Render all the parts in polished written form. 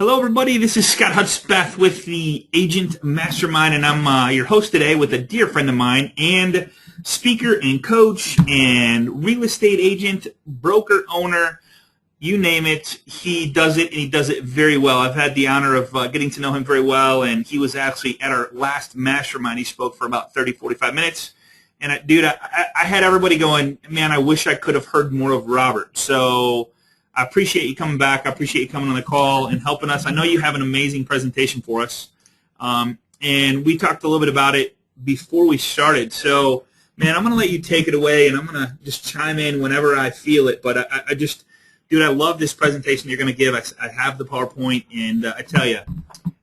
Hello, everybody. This is Scott Hudspeth with the Agent Mastermind, and I'm your host today with a dear friend of mine and speaker and coach and real estate agent, broker owner, you name it. He does it, and he does it very well. I've had the honor of getting to know him very well, and he was actually at our last mastermind. He spoke for about 30, 45 minutes. And, dude, I had everybody going, man, I wish I could have heard more of Robert. So I appreciate you coming back. I appreciate you coming on the call and helping us. I know you have an amazing presentation for us. And we talked a little bit about it before we started. So, man, I'm going to let you take it away, and I'm going to just chime in whenever I feel it. But I just, dude, I love this presentation you're going to give. I have the PowerPoint, and I tell you,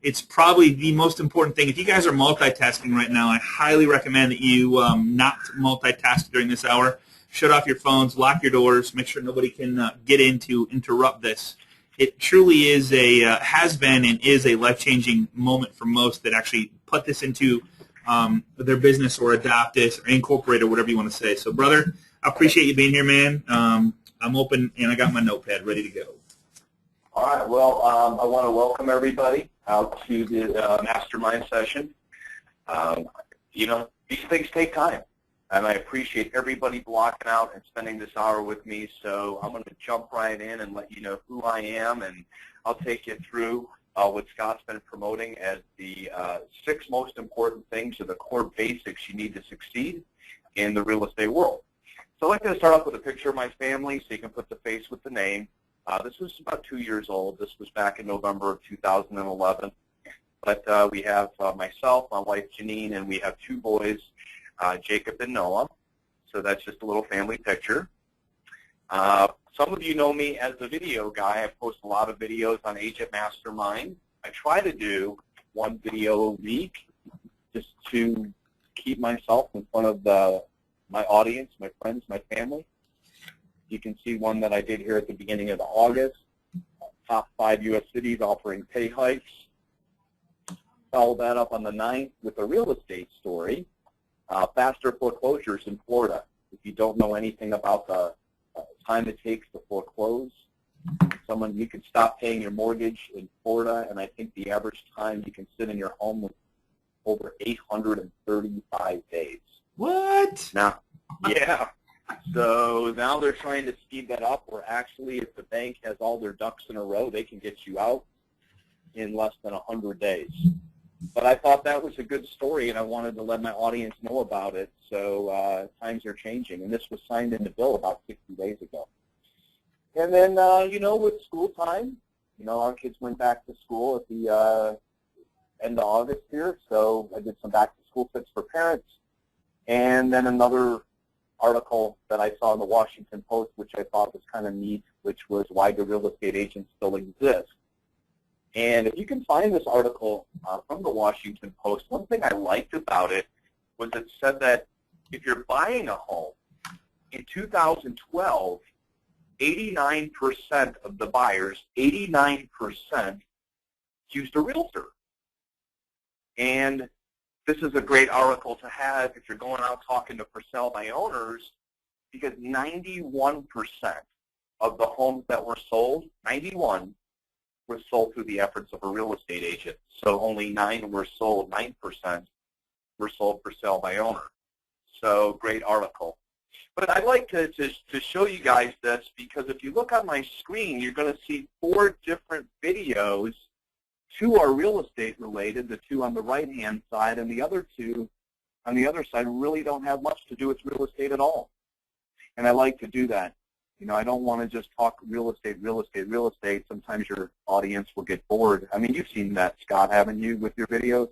it's probably the most important thing. If you guys are multitasking right now, I highly recommend that you not multitask during this hour. Shut off your phones, lock your doors, make sure nobody can get in to interrupt this. It truly is has been and is a life-changing moment for most that actually put this into their business or adopt this or incorporate or whatever you want to say. So, brother, I appreciate you being here, man. I'm open, and I got my notepad ready to go. All right. Well, I want to welcome everybody out to the mastermind session. These things take time. And I appreciate everybody blocking out and spending this hour with me. So I'm going to jump right in and let you know who I am, and I'll take you through what Scott's been promoting as the 6 most important things or the core basics you need to succeed in the real estate world. So I'd like to start off with a picture of my family so you can put the face with the name. This was about 2 years old. This was back in November of 2011. But we have myself, my wife Janine, and we have 2 boys, Jacob and Noah. So that's just a little family picture. Some of you know me as the video guy. I post a lot of videos on Agent Mastermind. I try to do 1 video a week just to keep myself in front of my audience, my friends, my family. You can see one that I did here at the beginning of August. Top 5 U.S. cities offering pay hikes. Follow that up on the 9th with a real estate story. Faster foreclosures in Florida. If you don't know anything about the time it takes to foreclose, you can stop paying your mortgage in Florida, and I think the average time you can sit in your home was over 835 days. What? Now, yeah. So now they're trying to speed that up, where actually if the bank has all their ducks in a row, they can get you out in less than 100 days. But I thought that was a good story, and I wanted to let my audience know about it. So times are changing, and this was signed into bill about 60 days ago. And then, with school time, our kids went back to school at the end of August here, so I did some back-to-school tips for parents. And then another article that I saw in the Washington Post, which I thought was kind of neat, which was why do real estate agents still exist? And if you can find this article from the Washington Post, one thing I liked about it was it said that if you're buying a home, in 2012, 89% of the buyers, 89% used a realtor. And this is a great article to have if you're going out talking to for sale by owners, because 91% of the homes that were sold, 91, were sold through the efforts of a real estate agent. So only 9% were sold for sale by owner. So great article. But I'd like to show you guys this, because if you look on my screen, you're going to see 4 different videos. 2 are real estate related, the 2 on the right-hand side, and the other 2 on the other side really don't have much to do with real estate at all. And I like to do that. I don't want to just talk real estate, real estate, real estate. Sometimes your audience will get bored. I mean, you've seen that, Scott, haven't you, with your videos?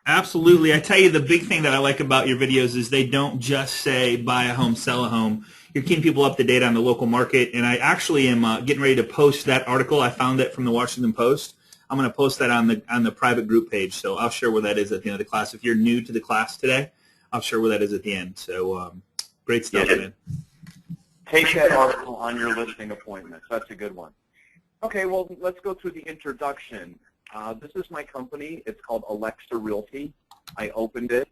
Absolutely. I tell you, the big thing that I like about your videos is they don't just say buy a home, sell a home. You're keeping people up to date on the local market, and I actually am getting ready to post that article. I found it from the Washington Post. I'm going to post that on the private group page, so I'll share where that is at the end of the class. If you're new to the class today, I'll share where that is at the end. So great stuff, man. Take that article on your listing appointments. That's a good one. Okay, well, let's go through the introduction. This is my company. It's called Alexa Realty. I opened it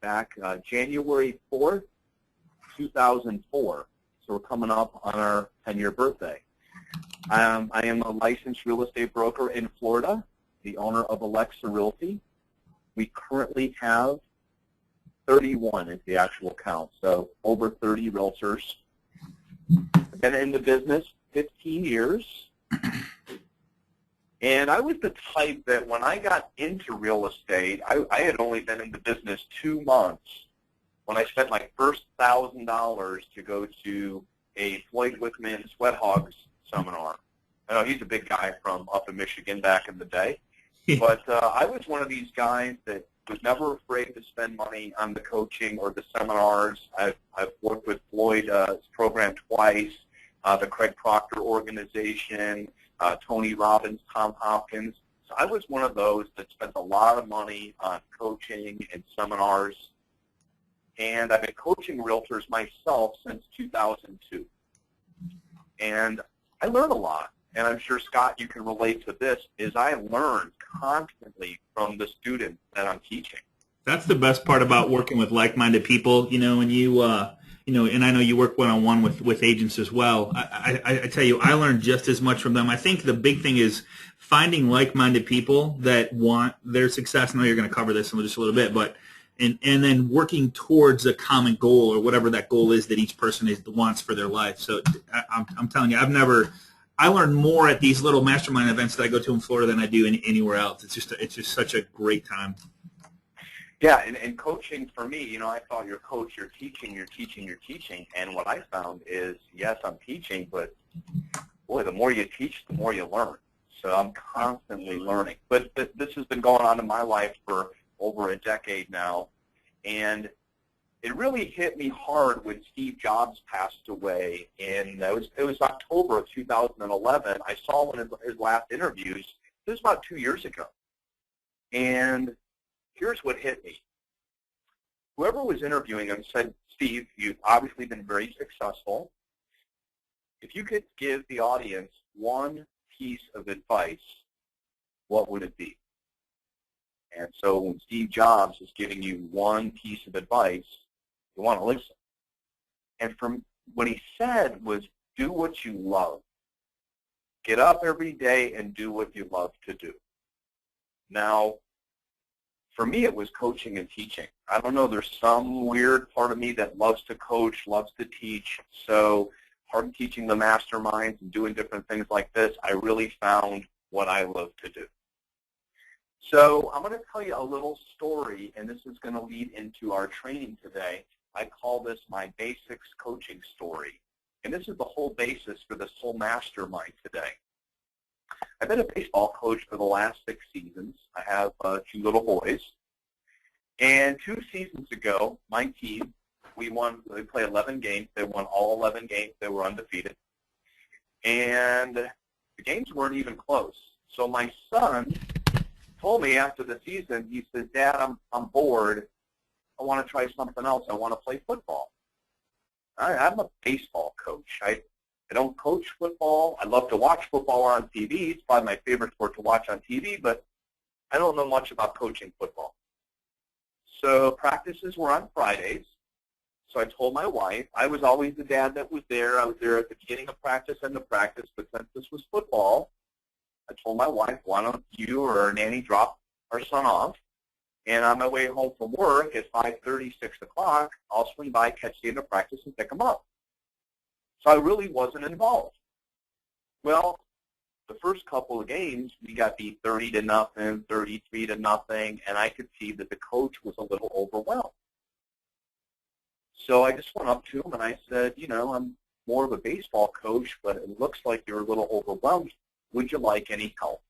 back January 4th, 2004. So we're coming up on our 10-year birthday. I am a licensed real estate broker in Florida, the owner of Alexa Realty. We currently have 31 is the actual count, so over 30 realtors. I've been in the business 15 years, and I was the type that when I got into real estate, I had only been in the business 2 months when I spent my first $1,000 to go to a Floyd Wickman Sweat Hogs seminar. I know he's a big guy from up in Michigan back in the day, but I was one of these guys that was never afraid to spend money on the coaching or the seminars. I've worked with Floyd's program twice, the Craig Proctor organization, Tony Robbins, Tom Hopkins. So I was one of those that spent a lot of money on coaching and seminars. And I've been coaching realtors myself since 2002. And I learned a lot. And I'm sure, Scott, you can relate to this, is I learn constantly from the students that I'm teaching. That's the best part about working with like-minded people, and you, and I know you work one-on-one with agents as well. I tell you, I learned just as much from them. I think the big thing is finding like-minded people that want their success. I know you're going to cover this in just a little bit, but and then working towards a common goal or whatever that goal is that each person wants for their life. So I'm telling you, I learn more at these little mastermind events that I go to in Florida than I do anywhere else. It's just such a great time. Yeah, and coaching for me, I thought you're a coach, you're teaching. And what I found is, yes, I'm teaching, but boy, the more you teach, the more you learn. So I'm constantly learning. But this has been going on in my life for over a decade now. And it really hit me hard when Steve Jobs passed away, and it was October of 2011. I saw one of his last interviews. It was about 2 years ago. And here's what hit me. Whoever was interviewing him said, Steve, you've obviously been very successful. If you could give the audience one piece of advice, what would it be? And so when Steve Jobs is giving you one piece of advice, you want to listen. And from what he said was, do what you love. Get up every day and do what you love to do. Now, for me, it was coaching and teaching. I don't know, there's some weird part of me that loves to coach, loves to teach. So part of teaching the masterminds and doing different things like this, I really found what I love to do. So I'm going to tell you a little story, and this is going to lead into our training today. I call this my basics coaching story. And this is the whole basis for this whole mastermind today. I've been a baseball coach for the last 6 seasons. I have 2 little boys. And 2 seasons ago, my team, we played 11 games. They won all 11 games. They were undefeated. And the games weren't even close. So my son told me after the season, he says, Dad, I'm bored. I want to try something else. I want to play football. I'm a baseball coach. I don't coach football. I love to watch football on TV. It's probably my favorite sport to watch on TV, but I don't know much about coaching football. So practices were on Fridays. So I told my wife, I was always the dad that was there. I was there at the beginning of practice and the practice, but since this was football, I told my wife, why don't you or Nanny drop our son off? And on my way home from work at 5:30, 6 o'clock, I'll swing by, catch the end of practice, and pick him up. So I really wasn't involved. Well, the first couple of games, we got beat 30-0, 33-0, and I could see that the coach was a little overwhelmed. So I just went up to him and I said, I'm more of a baseball coach, but it looks like you're a little overwhelmed. Would you like any help?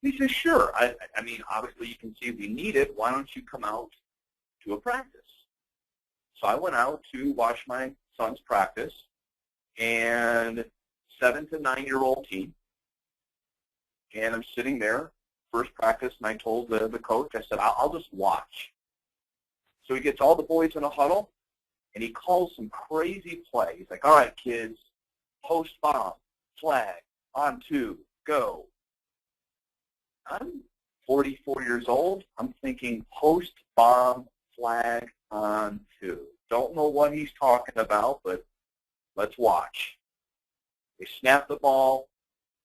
He says, sure. I mean, obviously you can see we need it. Why don't you come out to a practice? So I went out to watch my son's practice, and 7 to 9-year-old team. And I'm sitting there, first practice, and I told the coach, I said, I'll just watch. So he gets all the boys in a huddle, and he calls some crazy play. He's like, all right, kids, post bomb, flag, on 2, go. I'm 44 years old. I'm thinking post bomb, flag, on 2. Don't know what he's talking about, but let's watch. They snapped the ball.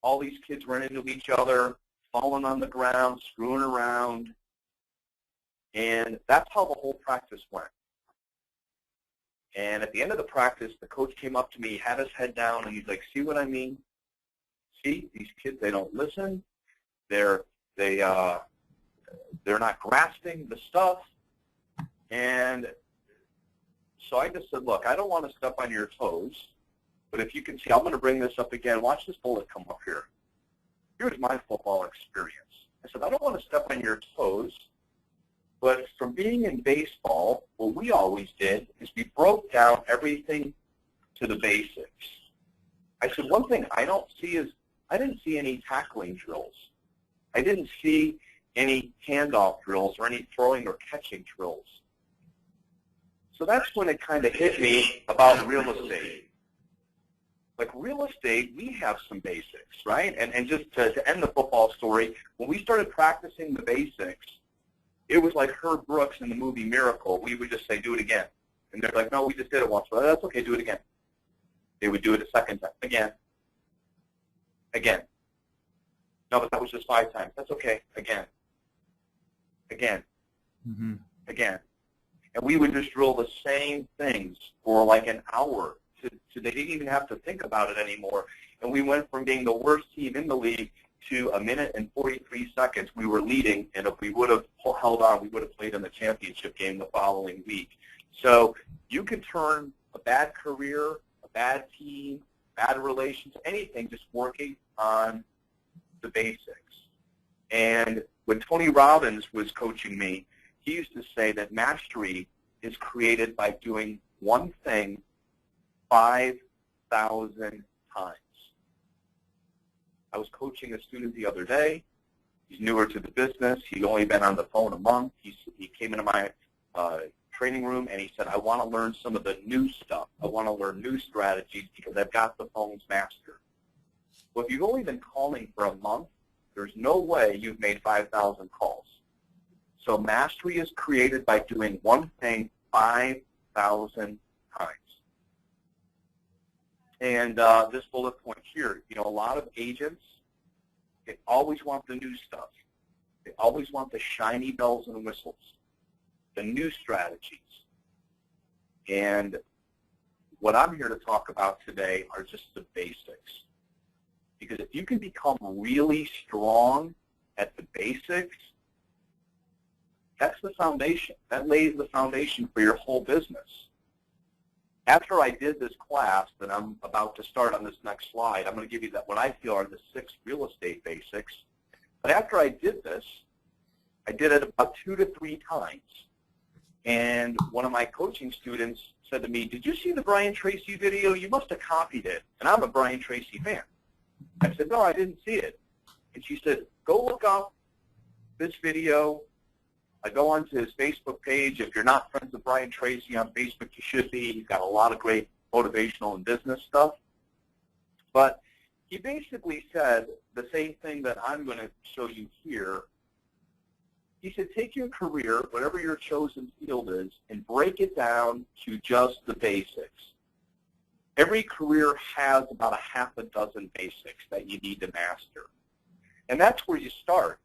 All these kids ran into each other, falling on the ground, screwing around. And that's how the whole practice went. And at the end of the practice, the coach came up to me, had his head down, and he's like, see what I mean? See, these kids, they don't listen. They're not grasping the stuff. And so I just said, look, I don't want to step on your toes, but if you can see, I'm going to bring this up again. Watch this bullet come up here. Here's my football experience. I said, I don't want to step on your toes, but from being in baseball, what we always did is we broke down everything to the basics. I said, one thing I don't see is I didn't see any tackling drills. I didn't see any handoff drills or any throwing or catching drills. So that's when it kind of hit me about real estate. Like real estate, we have some basics, right? And just to end the football story, when we started practicing the basics, it was like Herb Brooks in the movie Miracle. We would just say, do it again. And they're like, no, we just did it once. Well, that's okay, do it again. They would do it a second time. Again. Again. No, but that was just 5 times. That's okay. Again. Again. Mm-hmm. Again. And we would just drill the same things for like an hour. So they didn't even have to think about it anymore. And we went from being the worst team in the league to 1 minute and 43 seconds we were leading. And if we would have held on, we would have played in the championship game the following week. So you can turn a bad career, a bad team, bad relations, anything, just working on the basics. And when Tony Robbins was coaching me, he used to say that mastery is created by doing one thing 5,000 times. I was coaching a student the other day. He's newer to the business. He's only been on the phone a month. He came into my training room and he said, I want to learn some of the new stuff. I want to learn new strategies because I've got the phones mastered. Well, if you've only been calling for a month, there's no way you've made 5,000 calls. So mastery is created by doing one thing 5,000 times. And this bullet point here, you know, a lot of agents, they always want the new stuff. They always want the shiny bells and whistles, the new strategies. And what I'm here to talk about today are just the basics. Because if you can become really strong at the basics, that's the foundation. That lays the foundation for your whole business. After I did this class that I'm about to start on this next slide, I'm going to give you that what I feel are the 6 real estate basics. But after I did this, I did it about 2 to 3 times. And one of my coaching students said to me, did you see the Brian Tracy video? You must have copied it. And I'm a Brian Tracy fan. I said, no, I didn't see it. And she said, go look up this video. I go onto his Facebook page. If you're not friends with Brian Tracy on Facebook, you should be. He's got a lot of great motivational and business stuff. But he basically said the same thing that I'm going to show you here. He said, take your career, whatever your chosen field is, and break it down to just the basics. Every career has about a half a dozen basics that you need to master. And that's where you start.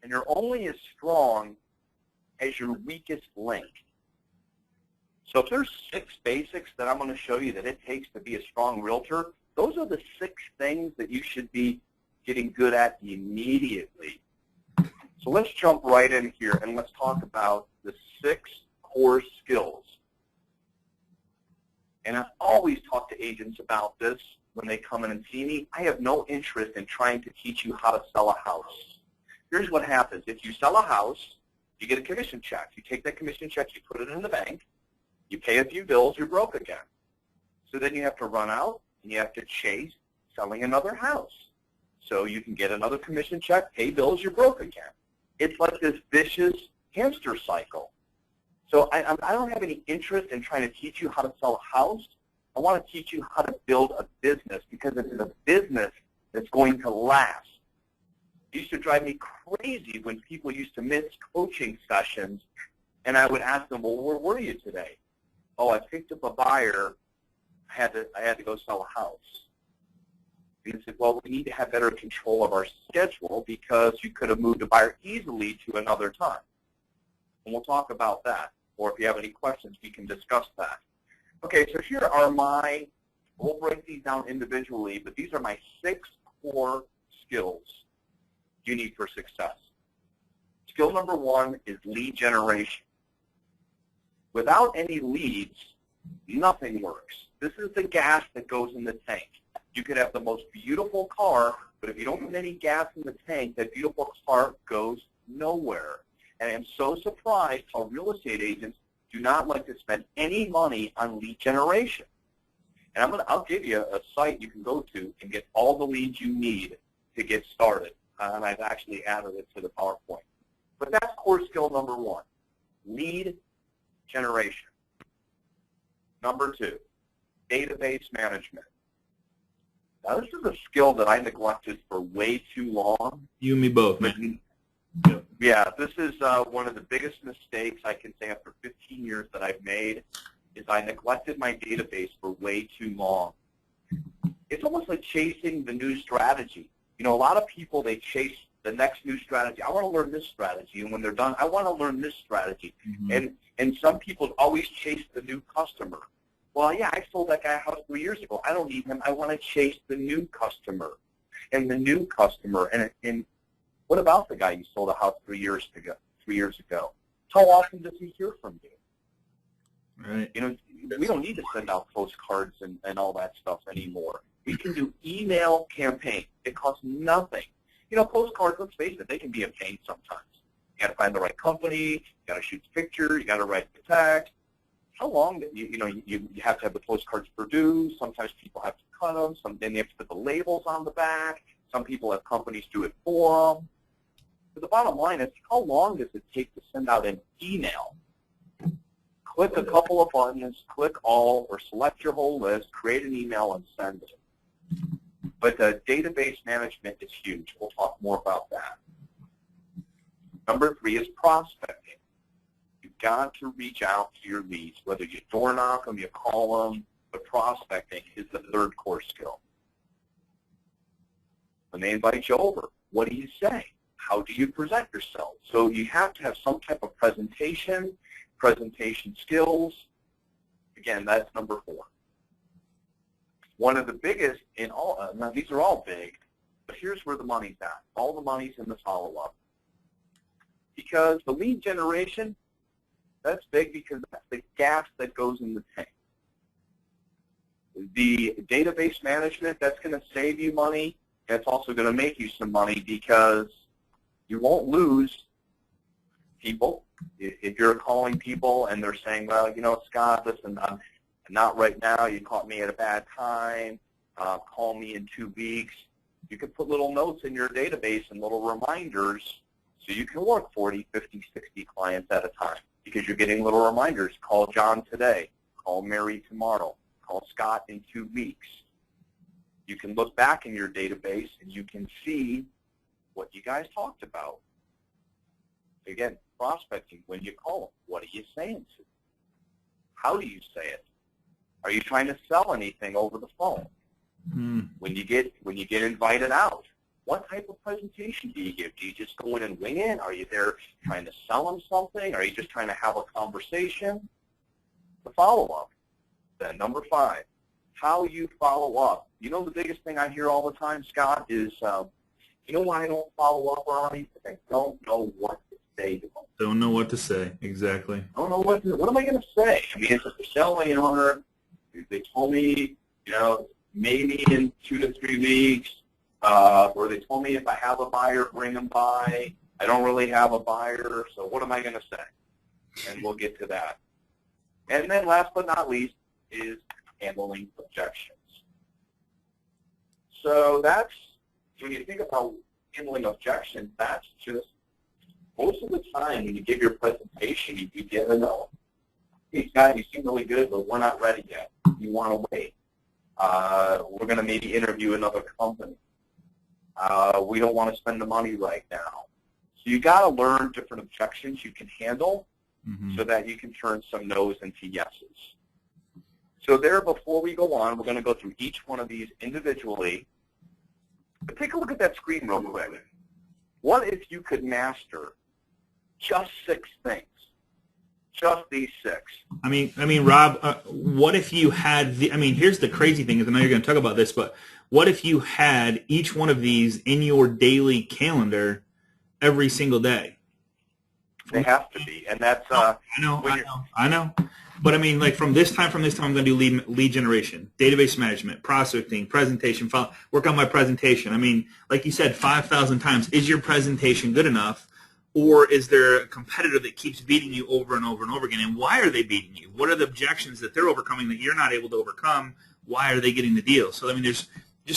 And you're only as strong as your weakest link. So if there's 6 basics that I'm going to show you that it takes to be a strong realtor, those are the 6 things that you should be getting good at immediately. So let's jump right in here and let's talk about the 6 core skills. And I always talk to agents about this when they come in and see me. I have no interest in trying to teach you how to sell a house. Here's what happens. If you sell a house, you get a commission check. You take that commission check, you put it in the bank, you pay a few bills, you're broke again. So then you have to run out and you have to chase selling another house. So you can get another commission check, pay bills, you're broke again. It's like this vicious hamster cycle. So I don't have any interest in trying to teach you how to sell a house. I want to teach you how to build a business because it's a business that's going to last. It used to drive me crazy when people used to miss coaching sessions, and I would ask them, well, where were you today? Oh, I picked up a buyer. I had to go sell a house. And they said, well, we need to have better control of our schedule because you could have moved a buyer easily to another time. And we'll talk about that. Or if you have any questions, we can discuss that. Okay, so here are we'll break these down individually, but these are my 6 core skills you need for success. Skill number 1 is lead generation. Without any leads, nothing works. This is the gas that goes in the tank. You could have the most beautiful car, but if you don't put any gas in the tank, that beautiful car goes nowhere. And I'm so surprised how real estate agents do not like to spend any money on lead generation. And I'll give you a site you can go to and get all the leads you need to get started. And I've actually added it to the PowerPoint. But that's core skill number 1, lead generation. Number 2, database management. Now, this is a skill that I neglected for way too long. You and me both, man. Yep. Yeah, this is one of the biggest mistakes I can say after 15 years that I've made is I neglected my database for way too long. It's almost like chasing the new strategy. You know, a lot of people, they chase the next new strategy. I want to learn this strategy, and when they're done, I want to learn this strategy. Mm-hmm. And some people always chase the new customer. Well, yeah, I sold that guy a house 3 years ago. I don't need him. I want to chase the new customer. And the new customer, and what about the guy you sold a house 3 years ago? How often does he hear from you? Right. You know, we don't need to send out postcards and all that stuff anymore. We can do email campaigns. It costs nothing. You know, postcards, let's face it, they can be a pain sometimes. You got to find the right company. You got to shoot the picture. You got to write the text. How long? You have to have the postcards produced. Sometimes people have to cut them. Then they have to put the labels on the back. Some people have companies do it for them. But the bottom line is, how long does it take to send out an email? Click a couple of buttons, click all, or select your whole list, create an email, and send it. But the database management is huge. We'll talk more about that. Number 3 is prospecting. You've got to reach out to your leads, whether you door knock them, you call them, but prospecting is the 3rd core skill. When they invite you over, what do you say? How do you present yourself? So you have to have some type of presentation skills. Again, that's number 4. One of the biggest in all, now these are all big, but here's where the money's at. All the money's in the follow-up. Because the lead generation, that's big because that's the gas that goes in the tank. The database management, that's going to save you money. It's also going to make you some money because you won't lose people. If you're calling people and they're saying, well, you know, Scott, listen, I'm not right now. You caught me at a bad time. Call me in 2 weeks. You can put little notes in your database and little reminders so you can work 40, 50, 60 clients at a time because you're getting little reminders. Call John today. Call Mary tomorrow. Call Scott in 2 weeks. You can look back in your database and you can see what you guys talked about. Again, prospecting, when you call them, what are you saying to them? How do you say it? Are you trying to sell anything over the phone? When you get invited out, what type of presentation do you give? Do you just go in and wing it? Are you there trying to sell them something? Are you just trying to have a conversation? The follow-up. Then number 5, how you follow up. You know the biggest thing I hear all the time, Scott, is, you know why I don't follow up on anything? I don't know what to say to them. Don't know what to say, exactly. I don't know what am I going to say? I mean, it's a for sale owner. They told me, you know, maybe in 2 to 3 weeks, or they told me if I have a buyer, bring them by. I don't really have a buyer, so what am I going to say? And we'll get to that. And then last but not least is handling objections. So that's, when you think about handling objections, that's just, most of the time when you give your presentation, you get a no. Hey, Scott, you seem really good, but we're not ready yet. You want to wait. We're going to maybe interview another company. We don't want to spend the money right now. So you got to learn different objections you can handle so that you can turn some no's into yeses. So there, before we go on, we're going to go through each one of these individually. But take a look at that screen real quick. What if you could master just 6 things? Just these 6. I mean, Rob, what if you had here's the crazy thing is, I know you're going to talk about this, but what if you had each one of these in your daily calendar every single day? They have to be, and that's I know. But I mean, like from this time, I'm going to do lead generation, database management, prospecting, presentation, work on my presentation. I mean, like you said, 5,000 times. Is your presentation good enough? Or is there a competitor that keeps beating you over and over and over again? And why are they beating you? What are the objections that they're overcoming that you're not able to overcome? Why are they getting the deal? So, I mean, just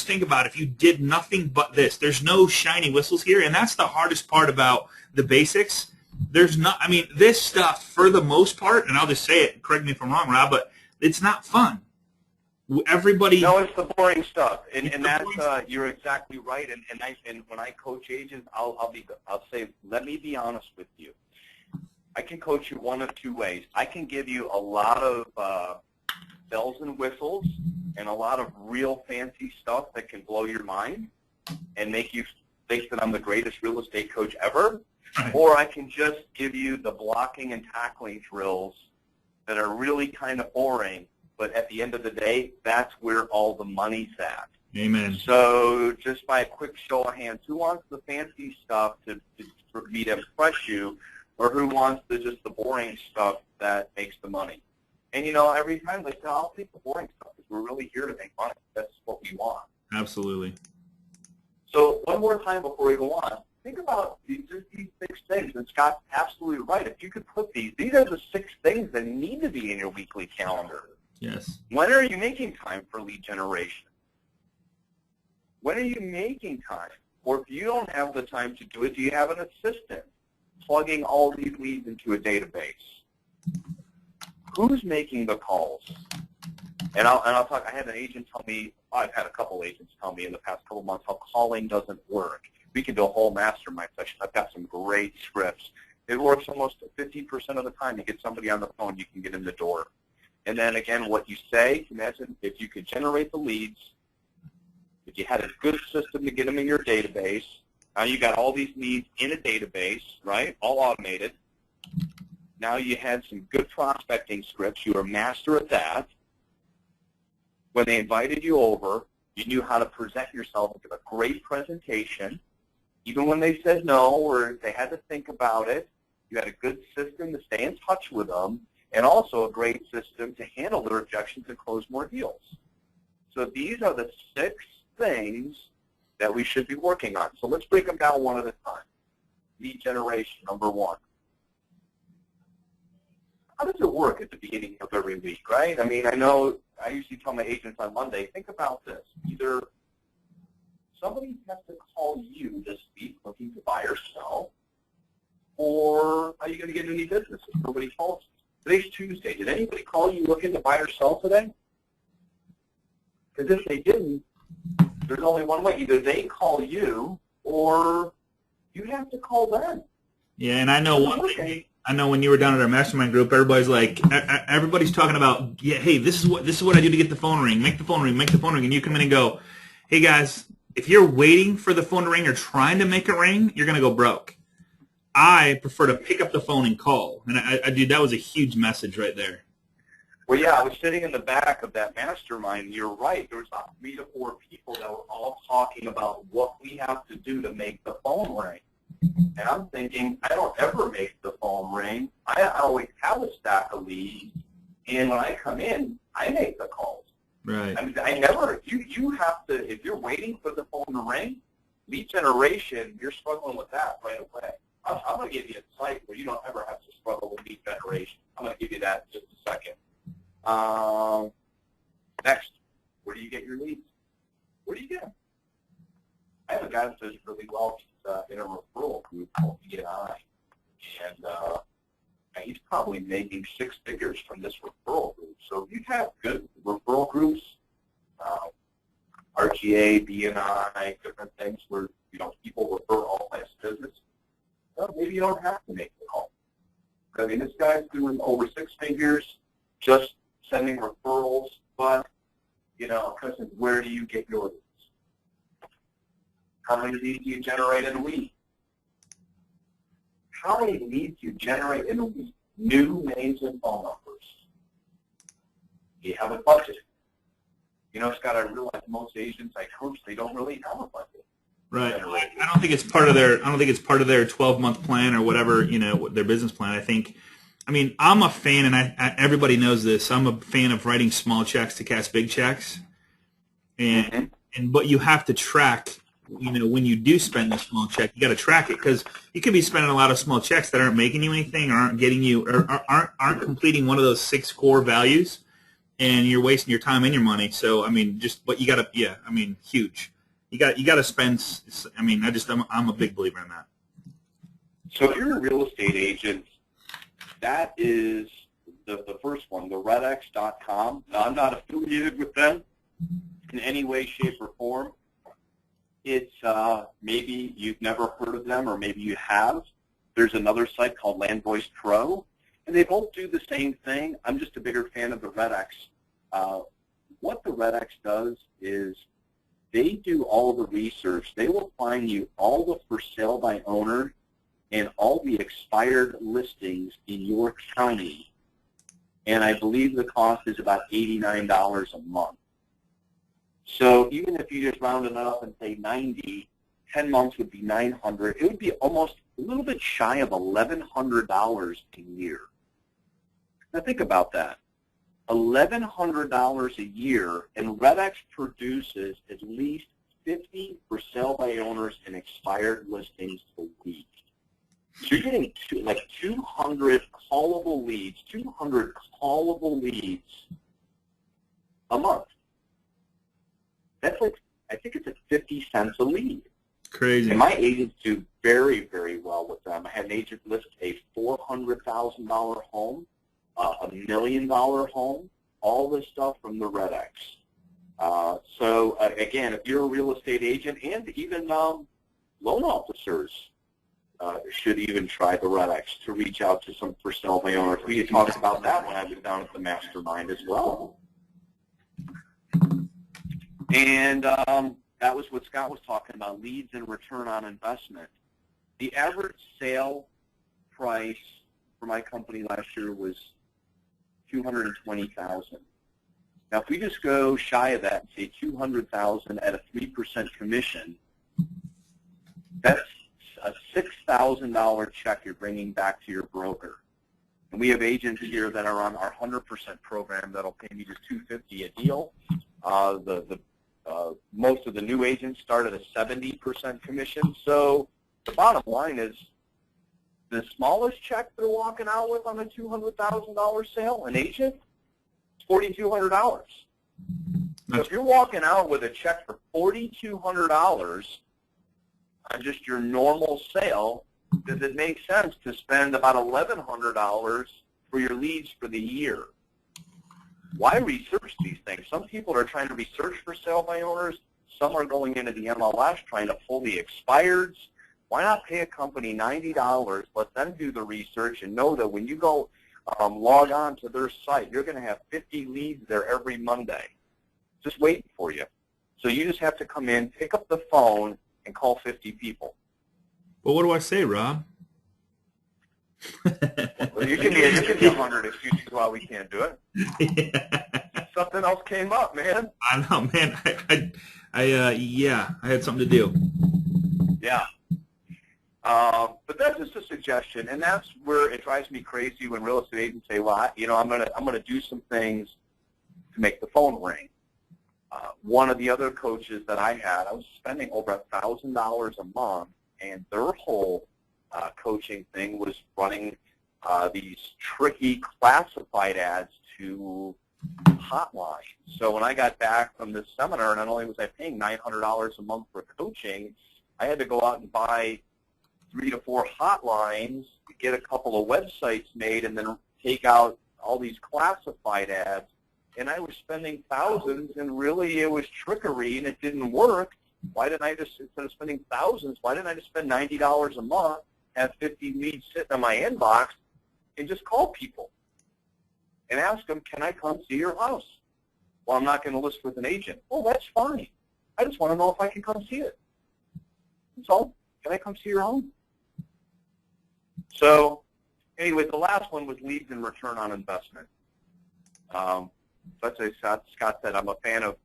think about if you did nothing but this. There's no shiny whistles here, and that's the hardest part about the basics. This stuff, for the most part, and I'll just say it, correct me if I'm wrong, Rob, but it's not fun. Everybody. No, it's the boring stuff, and that's you're exactly right. And when I coach agents, I'll say, let me be honest with you. I can coach you one of 2 ways. I can give you a lot of bells and whistles and a lot of real fancy stuff that can blow your mind and make you think that I'm the greatest real estate coach ever. Right. Or I can just give you the blocking and tackling drills that are really kind of boring. But at the end of the day, that's where all the money's at. Amen. So just by a quick show of hands, who wants the fancy stuff for me to impress you, or who wants just the boring stuff that makes the money? And, every time they say, I'll take the boring stuff because we're really here to make money. That's what we want. Absolutely. So one more time before we go on, think about these 6 things. And Scott's absolutely right. If you could put these are the 6 things that need to be in your weekly calendar. Yes. When are you making time for lead generation? When are you making time? Or if you don't have the time to do it, do you have an assistant plugging all these leads into a database? Who's making the calls? And I'll talk. I had an agent tell me, I've had a couple agents tell me in the past couple months how calling doesn't work. We can do a whole mastermind session. I've got some great scripts. It works almost 50% of the time. You get somebody on the phone, you can get in the door. And then again, what you say, imagine if you could generate the leads, if you had a good system to get them in your database, now you got all these leads in a database, right, all automated. Now you had some good prospecting scripts. You were a master at that. When they invited you over, you knew how to present yourself and give a great presentation. Even when they said no or they had to think about it, you had a good system to stay in touch with them, and also a great system to handle their objections and close more deals. So these are the 6 things that we should be working on. So let's break them down one at a time. Lead generation, number 1. How does it work at the beginning of every week, right? I mean, I know I usually tell my agents on Monday, think about this. Either somebody has to call you this week looking to buy or sell, or are you going to get any business if nobody calls you? Today's Tuesday. Did anybody call you looking to buy or sell today? Because if they didn't, there's only one way. Either they call you or you have to call them. Yeah, and I know when you were down at our mastermind group, everybody's talking about, yeah, hey, this is what I do to get the phone ring. Make the phone ring, make the phone ring. And you come in and go, hey guys, if you're waiting for the phone to ring or trying to make it ring, you're going to go broke. I prefer to pick up the phone and call. And that was a huge message right there. Well, yeah, I was sitting in the back of that mastermind. You're right. There was about 3 to 4 people that were all talking about what we have to do to make the phone ring. And I'm thinking, I don't ever make the phone ring. I always have a stack of leads. And when I come in, I make the calls. Right. I mean, I never, you have to, if you're waiting for the phone to ring, lead generation, you're struggling with that right away. I'm going to give you a site where you don't ever have to struggle with lead generation. I'm going to give you that in just a second. Next, where do you get your leads? Where do you get them? I have a guy that does really well. He's in a referral group called BNI, and he's probably making 6 figures from this referral group. So if you have good referral groups, RGA, BNI, different things where people refer all kinds of business, well, maybe you don't have to make the call. I mean, this guy's doing over 6 figures just sending referrals, but, question is, where do you get your leads? How many leads do you generate in a week? How many leads do you generate in a week? New names and phone numbers. Do you have a budget? You know, Scott, I realize most agents I coach, they don't really have a budget. Right. I don't think it's part of their. I don't think it's part of their 12-month plan or whatever. You know, their business plan. I mean, I'm a fan, and everybody knows this. I'm a fan of writing small checks to cash big checks, and but you have to track. You know, when you do spend a small check, you got to track it because you could be spending a lot of small checks that aren't making you anything, or aren't getting you, or aren't completing one of those 6 core values, and you're wasting your time and your money. So, I mean, but you got to, yeah, I mean, huge. You got to spend. I mean, I'm a big believer in that. So if you're a real estate agent, that is the first one, the redx.com. Now, I'm not affiliated with them in any way, shape, or form. It's maybe you've never heard of them, or maybe you have. There's another site called LandVoice Pro, and they both do the same thing. I'm just a bigger fan of the RedX. What the RedX does is they do all the research. They will find you all the for sale by owner and all the expired listings in your county, and I believe the cost is about $89 a month. So even if you just round it up and say 90, 10 months would be 900. It would be almost a little bit shy of $1,100 a year. Now think about that. $1,100 a year, and RedX produces at least 50 for sale by owners and expired listings a week. So you're getting 200 callable leads a month. That's like, I think it's at 50 cents a lead. Crazy. And my agents do very, very well with them. I had an agent list a $400,000 home, a $1 million home, all this stuff from the RedX. So again, if you're a real estate agent, and even loan officers should even try the RedX to reach out to some for sale by owners. We had talked about that when I was down at the mastermind as well. And that was what Scott was talking about, leads and return on investment. The average sale price for my company last year was $220,000. Now, if we just go shy of that and say $200,000 at a 3% commission, that's a $6,000 check you're bringing back to your broker. And we have agents here that are on our 100% program that'll pay me just $250 a deal. Most of the new agents start at a 70% commission. So the bottom line is the smallest check they're walking out with on a $200,000 sale, an agent, is $4,200. So if you're walking out with a check for $4,200 on just your normal sale, does it make sense to spend about $1,100 for your leads for the year? Why research these things? Some people are trying to research for sale by owners. Some are going into the MLS trying to pull the expireds. Why not pay a company $90, let them do the research, and know that when you go log on to their site, you're going to have 50 leads there every Monday, just waiting for you. So you just have to come in, pick up the phone, and call 50 people. Well, what do I say, Rob? Well, you can be 100 excuses why we can't do it. Yeah. Something else came up, man. I know, man. I had something to do. Yeah. But that's just a suggestion, and that's where it drives me crazy when real estate agents say, "Well, I'm gonna do some things to make the phone ring." One of the other coaches that I had, I was spending over $1,000 a month, and their whole coaching thing was running these tricky classified ads to hotlines. So when I got back from this seminar, not only was I paying $900 a month for coaching, I had to go out and buy 3 to 4 hotlines, get a couple of websites made, and then take out all these classified ads. And I was spending thousands, and really it was trickery, and it didn't work. Why didn't I just, instead of spending thousands, why didn't I just spend $90 a month, have 50 leads sitting in my inbox, and just call people and ask them, can I come see your house? Well, I'm not going to list with an agent. Well, that's fine. I just want to know if I can come see it. That's all. Can I come see your home? So anyway, the last one was leads and return on investment. Let's say Scott said, I'm a fan of,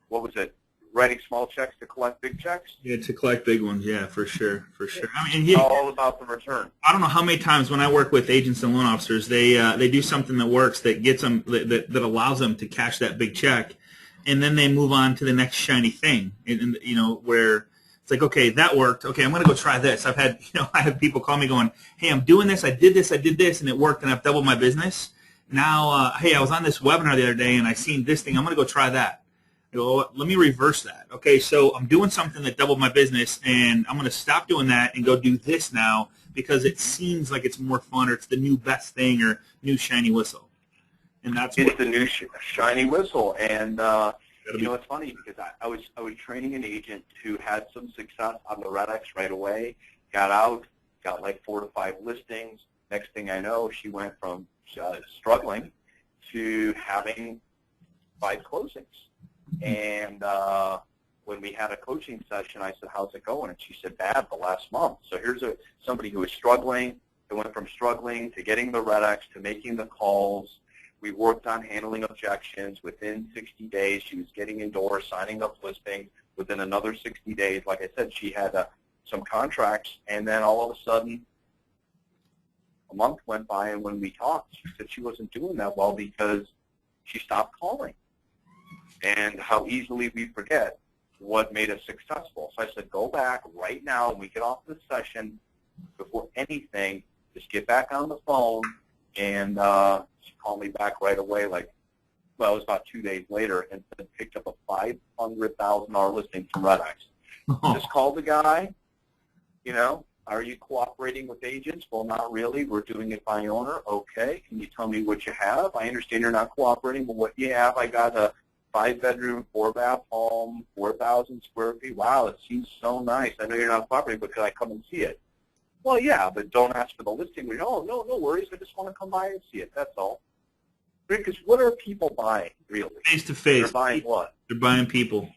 what was it, writing small checks to collect big checks? Yeah, to collect big ones. Yeah, for sure. I mean, It's all about the return. I don't know how many times when I work with agents and loan officers, they do something that works that gets them that allows them to cash that big check, and then they move on to the next shiny thing. And you know, where it's like, okay, that worked. Okay, I'm going to go try this. I have people call me going, hey, I'm doing this. I did this, and it worked, and I've doubled my business. Now, hey, I was on this webinar the other day, and I seen this thing. I'm going to go try that. I go, well, let me reverse that. Okay, so I'm doing something that doubled my business, and I'm going to stop doing that and go do this now because it seems like it's more fun, or it's the new best thing, or new shiny whistle. And that's the new shiny whistle. And you know, it's funny because I was training an agent who had some success on the Red-X right away. Got out, got like 4 to 5 listings. Next thing I know, she went from struggling to having 5 closings. And when we had a coaching session, I said, how's it going? And she said, bad the last month. So here's somebody who was struggling. It went from struggling to getting the Red-X to making the calls. We worked on handling objections. Within 60 days, she was getting endorsed, signing up listings. Within another 60 days, like I said, she had some contracts. And then all of a sudden, a month went by, and when we talked, she said she wasn't doing that well because she stopped calling. And how easily we forget what made us successful. So I said, go back right now, when we get off this session, before anything, just get back on the phone. And she called me back right away, like, well, it was about 2 days later, and picked up a $500,000 listing from Red-X. Just called the guy, you know, are you cooperating with agents? Well, not really. We're doing it by owner. Okay. Can you tell me what you have? I understand you're not cooperating, but what you have, I got a 5-bedroom, 4-bath home, 4,000 square feet. Wow, it seems so nice. I know you're not cooperating, but could I come and see it? Well, yeah, but don't ask for the listing. Oh, no worries. I just want to come by and see it. That's all. Because what are people buying, really? Face to face. They're buying what? They're buying people.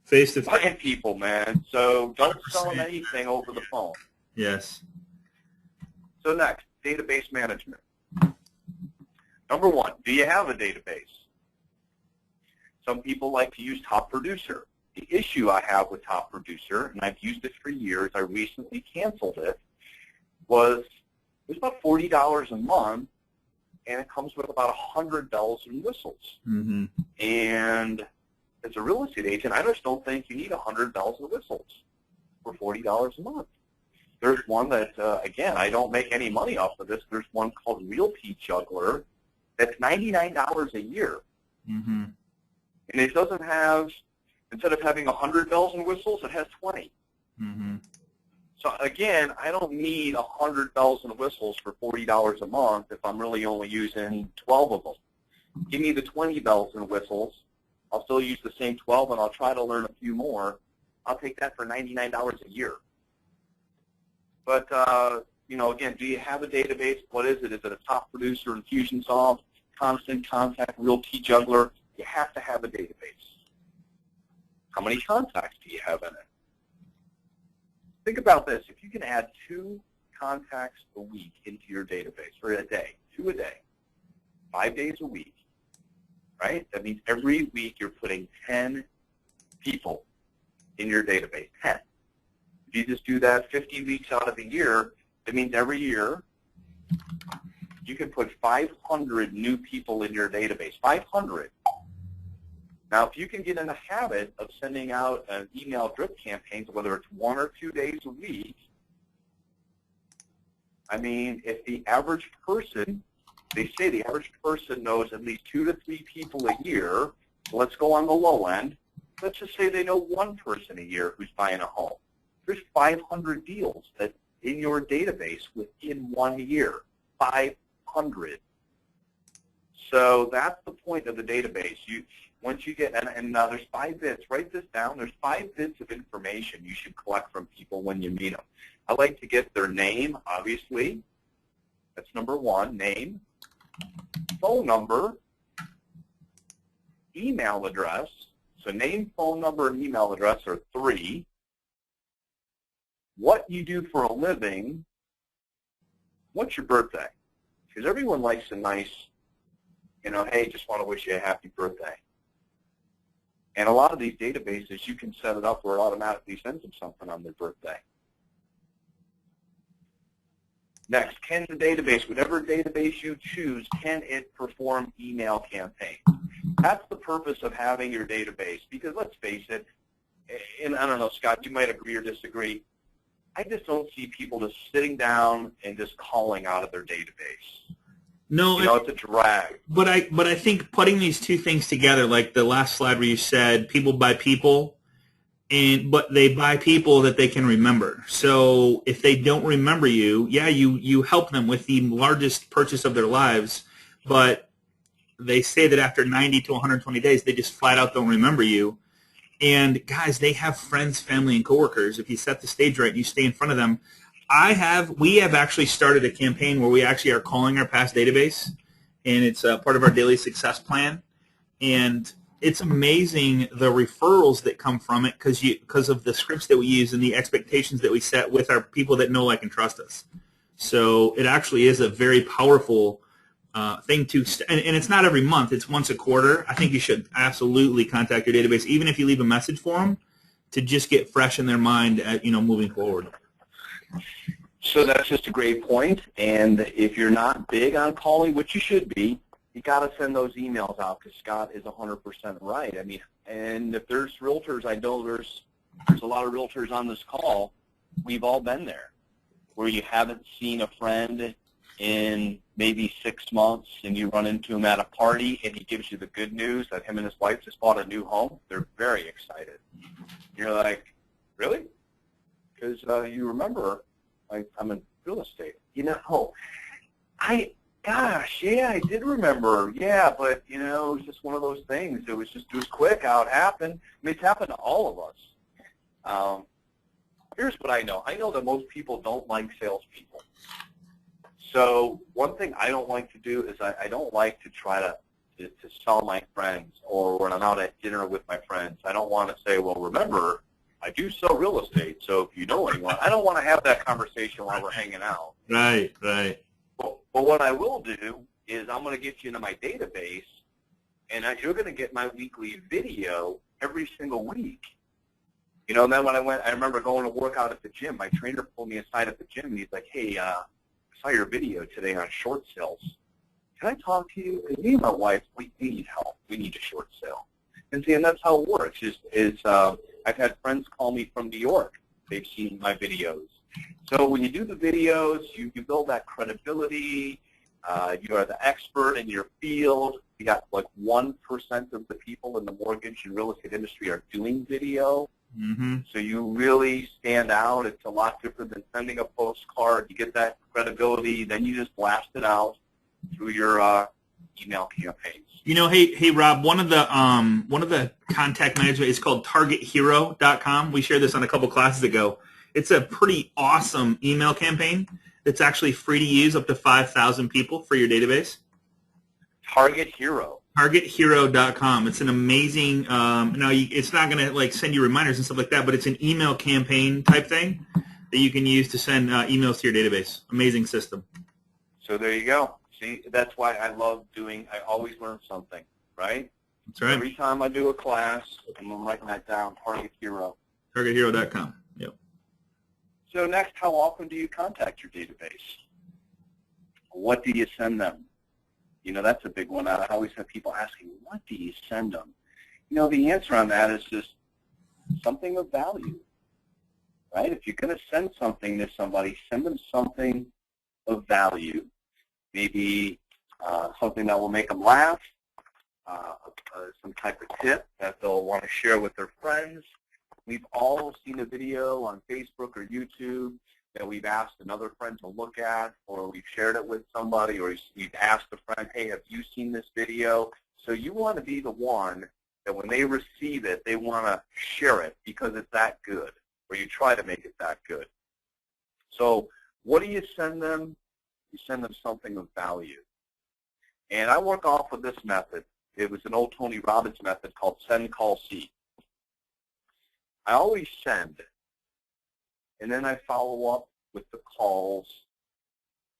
Face to face. Buying people, man. So don't sell them anything over the phone. Yes. So next, database management. Number 1, do you have a database? Some people like to use Top Producer. The issue I have with Top Producer, and I've used it for years, I recently canceled it, was it's about $40 a month, and it comes with about 100 bells and whistles. Mm-hmm. And as a real estate agent, I just don't think you need 100 bells and whistles for $40 a month. There's one that, again, I don't make any money off of this. There's one called Realty Juggler that's $99 a year. Mm-hmm. And it doesn't have, instead of having 100 bells and whistles, it has 20. Mm-hmm. So again, I don't need 100 bells and whistles for $40 a month if I'm really only using 12 of them. Give me the 20 bells and whistles. I'll still use the same 12, and I'll try to learn a few more. I'll take that for $99 a year. But, you know, again, do you have a database? What is it? Is it a Top Producer, Infusionsoft, Constant Contact, Realty Juggler? You have to have a database. How many contacts do you have in it? Think about this. If you can add 2 contacts a week into your database, or a day, 2 a day, 5 days a week, right? That means every week you're putting 10 people in your database, 10. If you just do that 50 weeks out of the year, that means every year you can put 500 new people in your database, 500. Now, if you can get in the habit of sending out an email drip campaigns, whether it's 1 or 2 days a week, I mean, if the average person, they say the average person knows at least 2 to 3 people a year, so let's go on the low end. Let's just say they know 1 person a year who's buying a home. There's 500 deals that in your database within 1 year, 500. So that's the point of the database. Once you get, and there's 5 bits, write this down, there's 5 bits of information you should collect from people when you meet them. I like to get their name, obviously. That's number 1, name, phone number, email address. So name, phone number, and email address are 3. what you do for a living, what's your birthday? Because everyone likes a nice, hey, just want to wish you a happy birthday. And a lot of these databases, you can set it up where it automatically sends them something on their birthday. Next, can the database, whatever database you choose, can it perform email campaigns? That's the purpose of having your database, because let's face it, and I don't know, Scott, you might agree or disagree, I just don't see people just sitting down and just calling out of their database. No, it's a drag. But I think putting these two things together, like the last slide where you said people buy people, but they buy people that they can remember. So if they don't remember you, yeah, you help them with the largest purchase of their lives, but they say that after 90 to 120 days, they just flat out don't remember you. And guys, they have friends, family, and coworkers. If you set the stage right and you stay in front of them, we have actually started a campaign where we actually are calling our past database, and it's part of our daily success plan. And it's amazing the referrals that come from it because of the scripts that we use and the expectations that we set with our people that know, like, and trust us. So it actually is a very powerful thing to, and it's not every month, it's once a quarter. I think you should absolutely contact your database, even if you leave a message for them, to just get fresh in their mind, moving forward. So that's just a great point. And if you're not big on calling, which you should be, you got to send those emails out, because Scott is 100% right. I mean, and if there's realtors, I know there's a lot of realtors on this call, we've all been there, where you haven't seen a friend in maybe 6 months, and you run into him at a party, and he gives you the good news that him and his wife just bought a new home. They're very excited. You're like, really? Because you remember, I'm in real estate. Gosh, yeah, I did remember. Yeah, but, it was just one of those things. It was quick how it happened. I mean, it's happened to all of us. Here's what I know. I know that most people don't like salespeople. So one thing I don't like to do is I don't like to try to sell my friends, or when I'm out at dinner with my friends, I don't want to say, well, remember, I do sell real estate, so if you know anyone, I don't want to have that conversation while we're hanging out. Right. But what I will do is I'm going to get you into my database, and you're going to get my weekly video every single week. And then when I remember going to work out at the gym, my trainer pulled me aside at the gym, and he's like, hey, I saw your video today on short sales. Can I talk to you? Because me and my wife, we need help. We need a short sale. And that's how it works. I've had friends call me from New York. They've seen my videos. So when you do the videos, you build that credibility. You are the expert in your field. You got like 1% of the people in the mortgage and real estate industry are doing video. Mm-hmm. So you really stand out. It's a lot different than sending a postcard. You get that credibility, then you just blast it out through your email campaigns. Hey Rob, one of the contact management is called TargetHero.com. We shared this on a couple classes ago. It's a pretty awesome email campaign that's actually free to use, up to 5,000 people for your database. Target Hero. TargetHero.com. It's an amazing. It's not going to send you reminders and stuff like that, but it's an email campaign type thing that you can use to send emails to your database. Amazing system. So there you go. See, that's why I love doing. I always learn something, right? That's right. Every time I do a class, I'm writing that down. Target Hero. TargetHero.com. Yep. So next, how often do you contact your database? What do you send them? That's a big one. I always have people asking, what do you send them? The answer on that is just something of value, right? If you're going to send something to somebody, send them something of value. Maybe something that will make them laugh, some type of tip that they'll want to share with their friends. We've all seen a video on Facebook or YouTube that we've asked another friend to look at, or we've shared it with somebody, or we've asked a friend, hey, have you seen this video? So you want to be the one that when they receive it, they want to share it because it's that good, or you try to make it that good. So what do you send them? You send them something of value. And I work off of this method. It was an old Tony Robbins method called send, call, see. I always send. and then I follow up with the calls,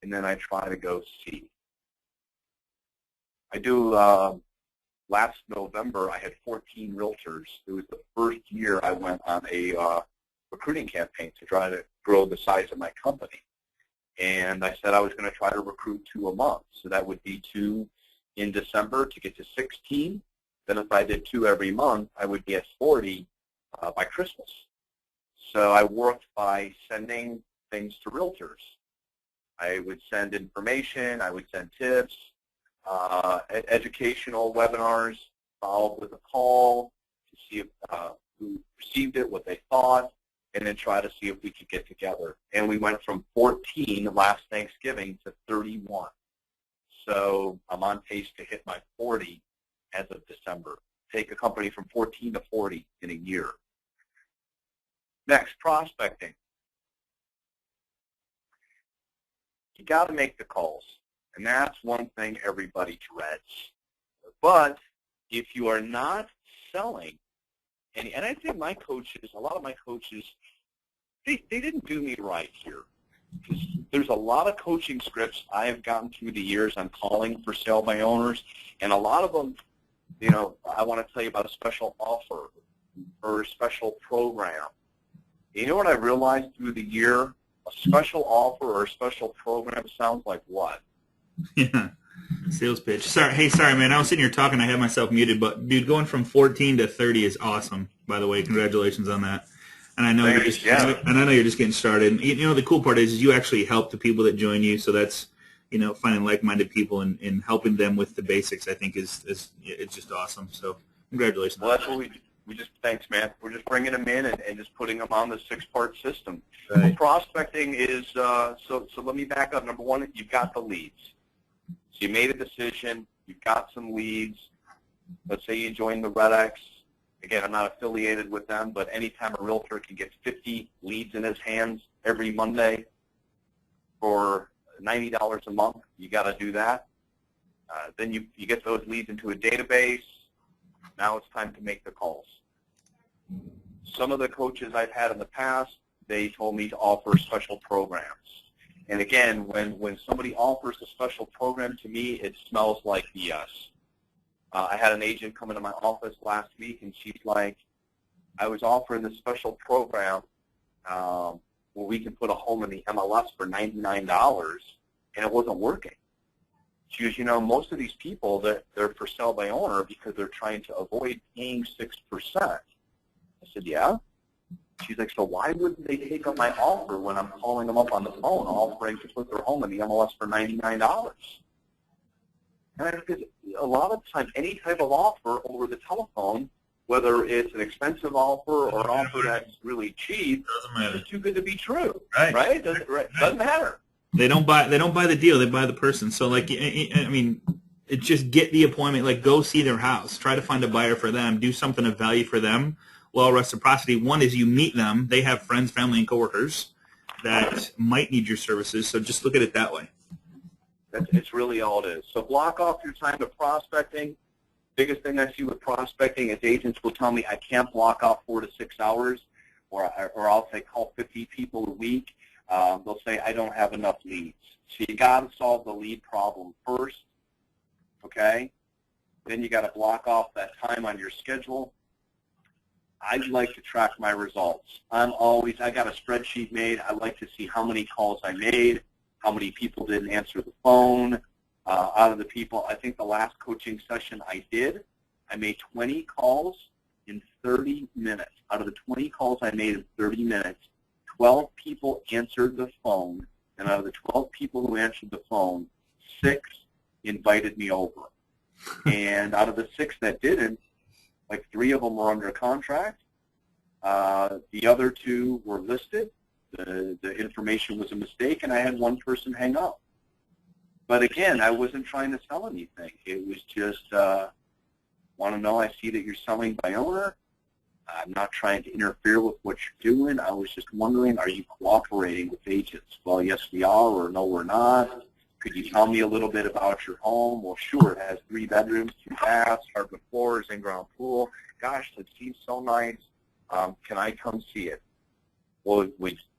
and then I try to go see. I do, last November, I had 14 realtors. It was the first year I went on a recruiting campaign to try to grow the size of my company. And I said I was going to try to recruit 2 a month. So that would be 2 in December to get to 16. Then if I did 2 every month, I would be at 40 by Christmas. So I worked by sending things to realtors. I would send information. I would send tips, educational webinars, followed with a call to see if, who received it, what they thought, and then try to see if we could get together. And we went from 14 last Thanksgiving to 31. So I'm on pace to hit my 40 as of December. Take a company from 14 to 40 in a year. Next, prospecting. You got to make the calls, and that's one thing everybody dreads. But if you are not selling, and I think my coaches, a lot of my coaches, they didn't do me right here. Because there's a lot of coaching scripts I have gotten through the years on calling for sale by owners, and a lot of them, you know, I want to tell you about a special offer or a special program. You know what I realized through the year? A special offer or a special program sounds like what? Yeah, sales pitch. Sorry, man. I was sitting here talking. I had myself muted, but dude, going from 14 to 30 is awesome. By the way, congratulations on that. And I know you're just, and I know you're just getting started. And, you know, the cool part is you actually help the people that join you. So that's, you know, finding like-minded people and helping them with the basics. I think is it's just awesome. So congratulations. Well, that's what we just thanks, man. We're just bringing them in and just putting them on the 6-part system. Right. Well, prospecting is so let me back up. Number one, you've got the leads. So you made a decision. You've got some leads. Let's say you join the Red X. Again, I'm not affiliated with them, but anytime a realtor can get 50 leads in his hands every Monday for $90 a month, you got to do that. Then you get those leads into a database. Now it's time to make the calls. Some of the coaches I've had in the past, they told me to offer special programs. And again, when somebody offers a special program to me, it smells like BS. I had an agent come into my office last week, and she's like, I was offering this special program where we can put a home in the MLS for $99, and it wasn't working. She goes, you know, most of these people, they're for sale by owner because they're trying to avoid paying 6%. I said, yeah. She's like, so why wouldn't they take up my offer when I'm calling them up on the phone offering to put their home in the MLS for $99? And because a lot of times, any type of offer over the telephone, whether it's an expensive offer or an offer that's really cheap, is too good to be true. Right? Doesn't matter. They don't buy the deal. They buy the person. So, like, I mean, it's just get the appointment. Like, go see their house. Try to find a buyer for them. Do something of value for them. Well, reciprocity. One is you meet them. They have friends, family, and coworkers that might need your services. So just look at it that way. It's really all it is. So block off your time to prospecting. Biggest thing I see with prospecting is agents will tell me I can't block off 4 to 6 hours, or I'll say call 50 people a week. They'll say I don't have enough leads. So you got to solve the lead problem first, okay? Then you got to block off that time on your schedule. I'd like to track my results. I got a spreadsheet made. I like to see how many calls I made, how many people didn't answer the phone. Out of the people, I think the last coaching session I did, I made 20 calls in 30 minutes. Out of the 20 calls I made in 30 minutes, 12 people answered the phone, and out of the 12 people who answered the phone, 6 invited me over. And out of the 6 that didn't, like 3 of them were under contract. The other 2 were listed. The information was a mistake, and I had 1 person hang up. But again, I wasn't trying to sell anything. It was just, want to know, I see that you're selling by owner. I'm not trying to interfere with what you're doing. I was just wondering, are you cooperating with agents? Well, yes, we are, or no, we're not. Could you tell me a little bit about your home? Well, sure, it has 3 bedrooms, 2 baths, hardwood floors, in-ground pool. Gosh, it seems so nice. Can I come see it? Well,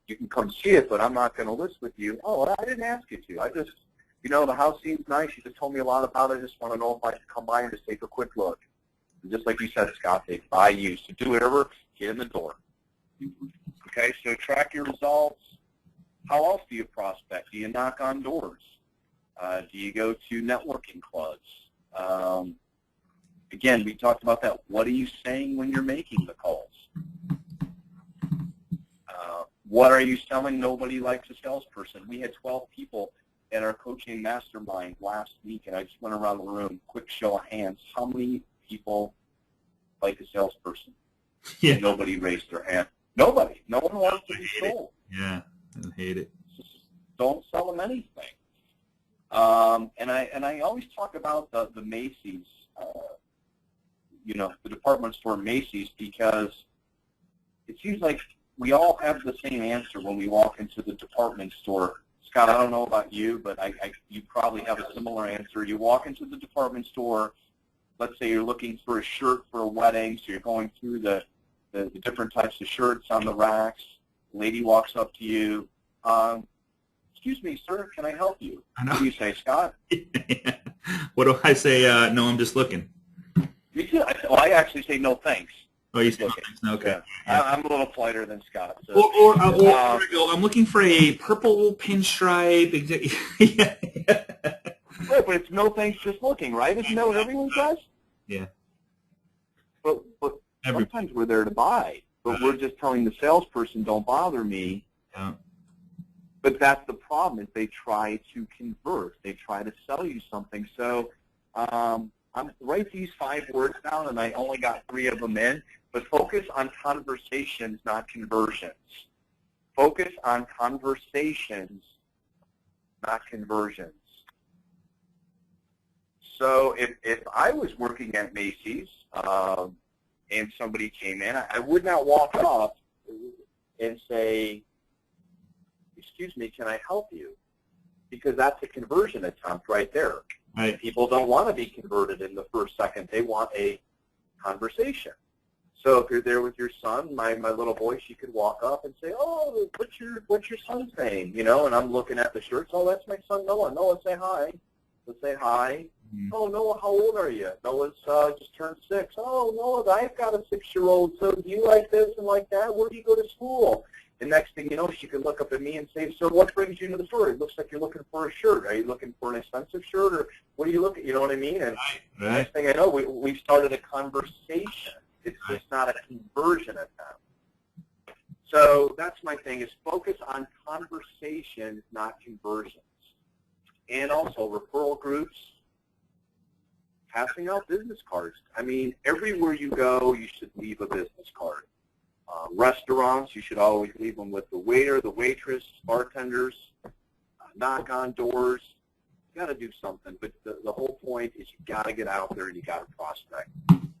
you can come see it, but I'm not going to list with you. Oh, I didn't ask you to. I just, the house seems nice. You just told me a lot about it. I just want to know if I should come by and just take a quick look. And just like you said, Scott, they buy you. So do whatever, get in the door. Okay, so track your results. How else do you prospect? Do you knock on doors? Do you go to networking clubs? Again, we talked about that. What are you saying when you're making the calls? What are you selling? Nobody likes a salesperson. We had 12 people at our coaching mastermind last week, and I just went around the room, quick show of hands. How many people like a salesperson? Yeah. And nobody raised their hand. Nobody. No one wants to be sold. Yeah, I hate it. Just don't sell them anything. And I always talk about the Macy's, the department store Macy's, because it seems like we all have the same answer when we walk into the department store. Scott, I don't know about you, but you probably have a similar answer. You walk into the department store, let's say you're looking for a shirt for a wedding, so you're going through the different types of shirts on the racks. The lady walks up to you. Excuse me, sir, can I help you? I know. What do you say, Scott? What do I say? No, I'm just looking. Me too. I actually say no thanks. Oh, you say no, okay. Yeah. I'm a little politer than Scott. So. Or I go, I'm looking for a purple pinstripe. Yeah. Right, but it's no thanks, just looking, right? Isn't that what everyone says? Yeah. But sometimes we're there to buy, but we're just telling the salesperson, don't bother me. Yeah. But that's the problem, is they try to convert. They try to sell you something. So I'm write these 5 words down, and I only got 3 of them in, but focus on conversations, not conversions. Focus on conversations, not conversions. So if I was working at Macy's and somebody came in, I would not walk up and say, excuse me, can I help you? Because that's a conversion attempt right there. Right. People don't want to be converted in the first second. They want a conversation. So if you're there with your son, my little boy, she could walk up and say, oh, what's your son's name? And I'm looking at the shirts. Oh, that's my son Noah. Noah, say hi. Let's say hi. Mm-hmm. Oh, Noah, how old are you? Noah's just turned 6. Oh, Noah, I've got a 6-year-old. So do you like this and like that? Where do you go to school? The next thing you know, she could look up at me and say, so what brings you into the store? It looks like you're looking for a shirt. Are you looking for an expensive shirt, or what are you looking, you know what I mean? And the next thing I know, we've started a conversation. It's just not a conversion attempt. So that's my thing, is focus on conversations, not conversions. And also referral groups, passing out business cards. I mean, everywhere you go, you should leave a business card. Restaurants, you should always leave them with the waiter, the waitress, bartenders, knock on doors. You got to do something, but the whole point is you got to get out there and you got to prospect.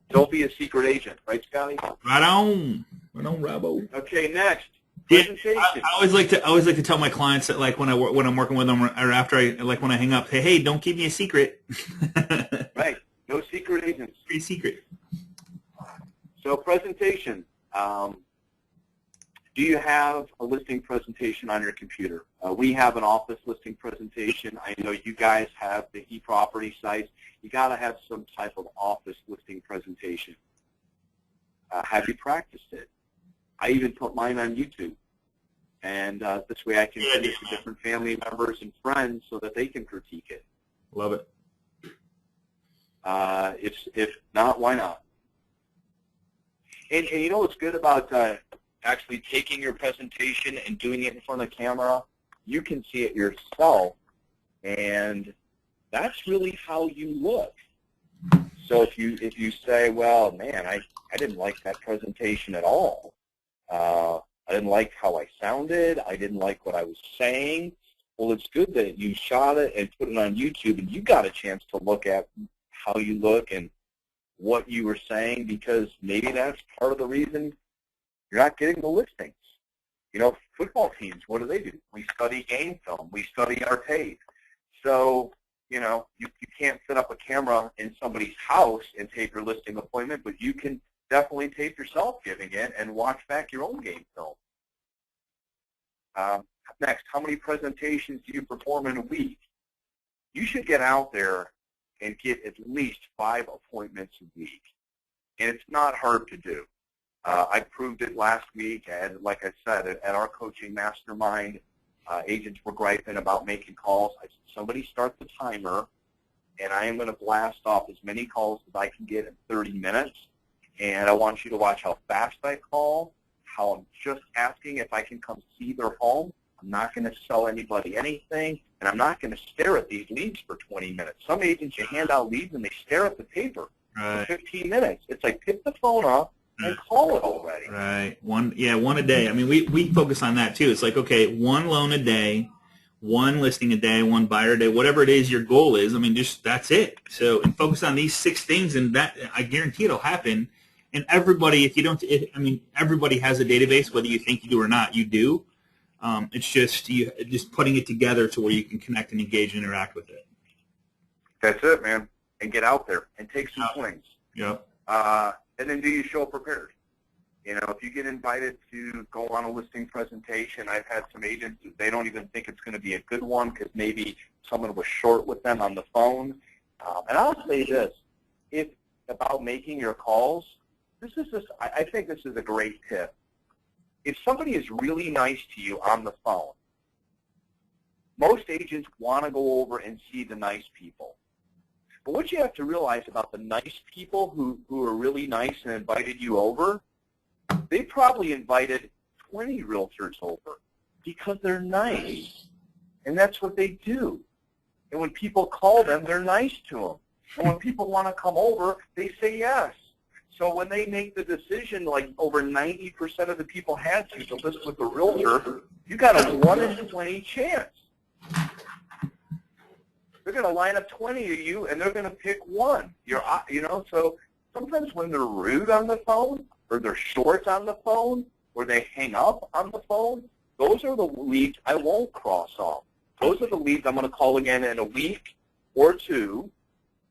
Don't be a secret agent, right, Scotty? Right on, Robbo. Okay, next. Presentation. I always like to tell my clients that, like, when I'm working with them, or after when I hang up, hey, don't keep me a secret. Right, no secret agents. Pretty secret. So presentation. Do you have a listing presentation on your computer? We have an office listing presentation. I know you guys have the eProperty sites. You got to have some type of office listing presentation. Have you practiced it? I even put mine on YouTube, and this way I can send it to different family members and friends so that they can critique it. Love it. If not, why not? And you know what's good about actually taking your presentation and doing it in front of the camera? You can see it yourself, and that's really how you look. So if you say, well, man, I didn't like that presentation at all. I didn't like how I sounded. I didn't like what I was saying. Well, it's good that you shot it and put it on YouTube, and you got a chance to look at how you look and what you were saying, because maybe that's part of the reason you're not getting the listings. Football teams, what do? We study game film. We study our tape. So, you can't set up a camera in somebody's house and tape your listing appointment, but you can definitely tape yourself giving it and watch back your own game film. Next, how many presentations do you perform in a week? You should get out there and get at least 5 appointments a week. And it's not hard to do. I proved it last week, and like I said, at our coaching mastermind, agents were griping about making calls. I said, somebody start the timer, and I am going to blast off as many calls as I can get in 30 minutes. And I want you to watch how fast I call, how I'm just asking if I can come see their home. I'm not going to sell anybody anything, and I'm not going to stare at these leads for 20 minutes. Some agents, you hand out leads, and they stare at the paper for 15 minutes. It's like, pick the phone up and call it already. Right. One a day. I mean, we focus on that, too. It's like, okay, 1 loan a day, 1 listing a day, 1 buyer a day, whatever it is your goal is. I mean, just that's it. So, and focus on these 6 things, and that, I guarantee it'll happen. And everybody, everybody has a database, whether you think you do or not, you do. It's just putting it together to where you can connect and engage and interact with it. That's it, man. And get out there and take some swings. Yep. And then do you show prepared? You know, if you get invited to go on a listing presentation, I've had some agents, they don't even think it's going to be a good one because maybe someone was short with them on the phone. And I'll say this, about making your calls, I think this is a great tip. If somebody is really nice to you on the phone, most agents want to go over and see the nice people. But what you have to realize about the nice people who are really nice and invited you over, they probably invited 20 realtors over because they're nice. And that's what they do. And when people call them, they're nice to them. And when people want to come over, they say yes. So when they make the decision, like over 90% of the people had to list with a realtor, you got a 1 in 20 chance. They're going to line up 20 of you, and they're going to pick one. So sometimes when they're rude on the phone, or they're short on the phone, or they hang up on the phone, those are the leads I won't cross off. Those are the leads I'm going to call again in a week or 2,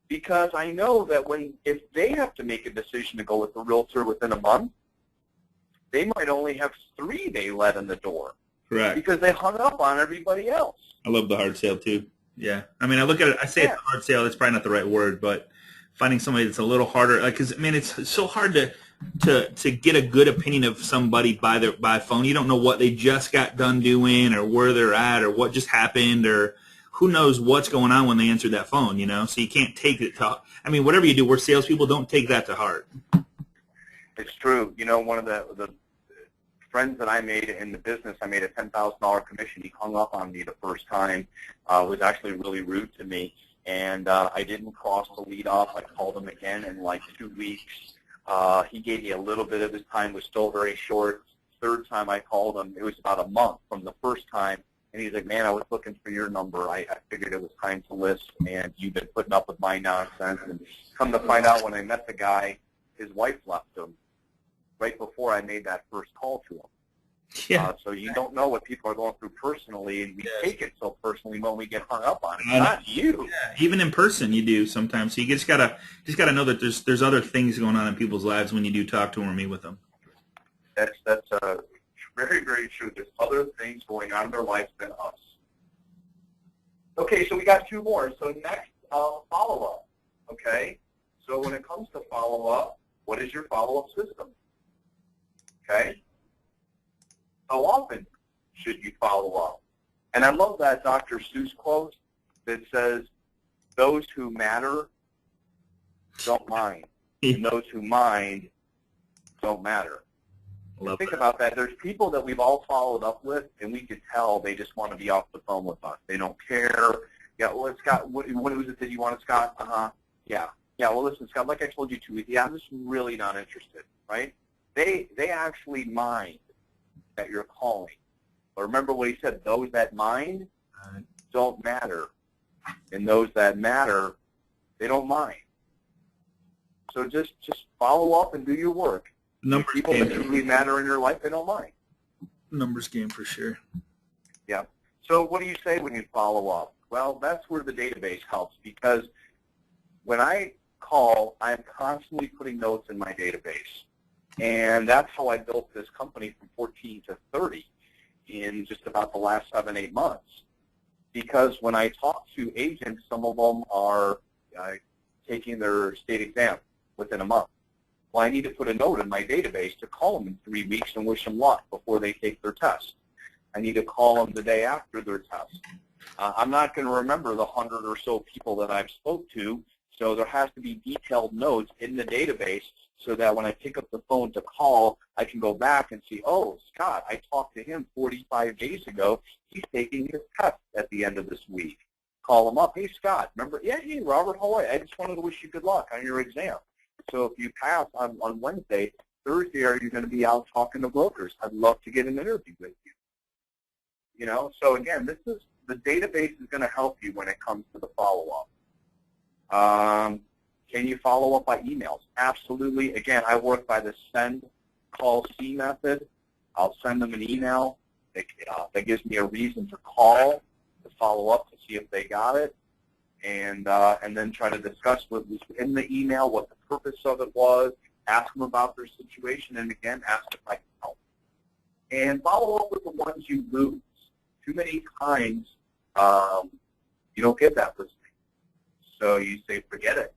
because I know that if they have to make a decision to go with a realtor within a month, they might only have 3 they let in the door. Correct. Because they hung up on everybody else. I love the hard sale too. Yeah. I mean, I look at it, I say it's a hard sale, that's probably not the right word, but finding somebody that's a little harder, because, it's so hard to get a good opinion of somebody by phone. You don't know what they just got done doing or where they're at or what just happened or who knows what's going on when they answer that phone, so you can't take it to, whatever you do, we're salespeople, don't take that to heart. It's true. One of the friends that I made in the business, I made a $10,000 commission. He hung up on me the first time, was actually really rude to me, and I didn't cross the lead off. I called him again in like 2 weeks. He gave me a little bit of his time, was still very short. Third time I called him, it was about a month from the first time. And he's like, man, I was looking for your number. I figured it was time to list, and you've been putting up with my nonsense. And come to find out, when I met the guy, his wife left him right before I made that first call to him. Yeah. So you don't know what people are going through personally, and we take it so personally when we get hung up on it. Not you. Yeah. Even in person, you do sometimes. So you just gotta know that there's other things going on in people's lives when you do talk to them or meet with them. That's very, very true. There's other things going on in their lives than us. Okay, so we got 2 more. So next, follow-up. Okay? So when it comes to follow-up, what is your follow-up system? Okay? How often should you follow up? And I love that Dr. Seuss quote that says, those who matter don't mind, and those who mind don't matter. Think about that. There's people that we've all followed up with, and we could tell they just want to be off the phone with us. They don't care. Yeah, well, Scott, what was it that you wanted, Scott? Yeah. Yeah, well, listen, Scott, like I told you 2 weeks, I'm just really not interested, right? They actually mind that you're calling. But remember what he said, those that mind don't matter. And those that matter, they don't mind. So just follow up and do your work. Numbers People game. that truly matter in your life, they don't mind. Numbers game for sure. Yeah. So what do you say when you follow up? Well, that's where the database helps, because when I call, I'm constantly putting notes in my database. And that's how I built this company from 14 to 30, is in just about the last 7, 8 months. Because when I talk to agents, some of them are taking their state exam within a month. Well, I need to put a note in my database to call them in 3 weeks and wish them luck before they take their test. I need to call them the day after their test. I'm not going to remember the 100 or so people that I've spoke to, so there has to be detailed notes in the database so that when I pick up the phone to call, I can go back and see, oh, Scott, I talked to him 45 days ago. He's taking his test at the end of this week. Call him up. Hey, Scott, remember? Yeah, hey, Robert, how are you? I just wanted to wish you good luck on your exam. So if you pass on Wednesday, Thursday, are you going to be out talking to brokers? I'd love to get an interview with you. You know, so again, the database is going to help you when it comes to the follow-up. Can you follow up by emails? Absolutely. Again, I work by the send, call, see method. I'll send them an email that gives me a reason to call, to follow up to see if they got it, and then try to discuss what was in the email, what the purpose of it was, ask them about their situation, and again, ask if I can help. And follow up with the ones you lose. Too many times you don't get that listing. So you say, forget it.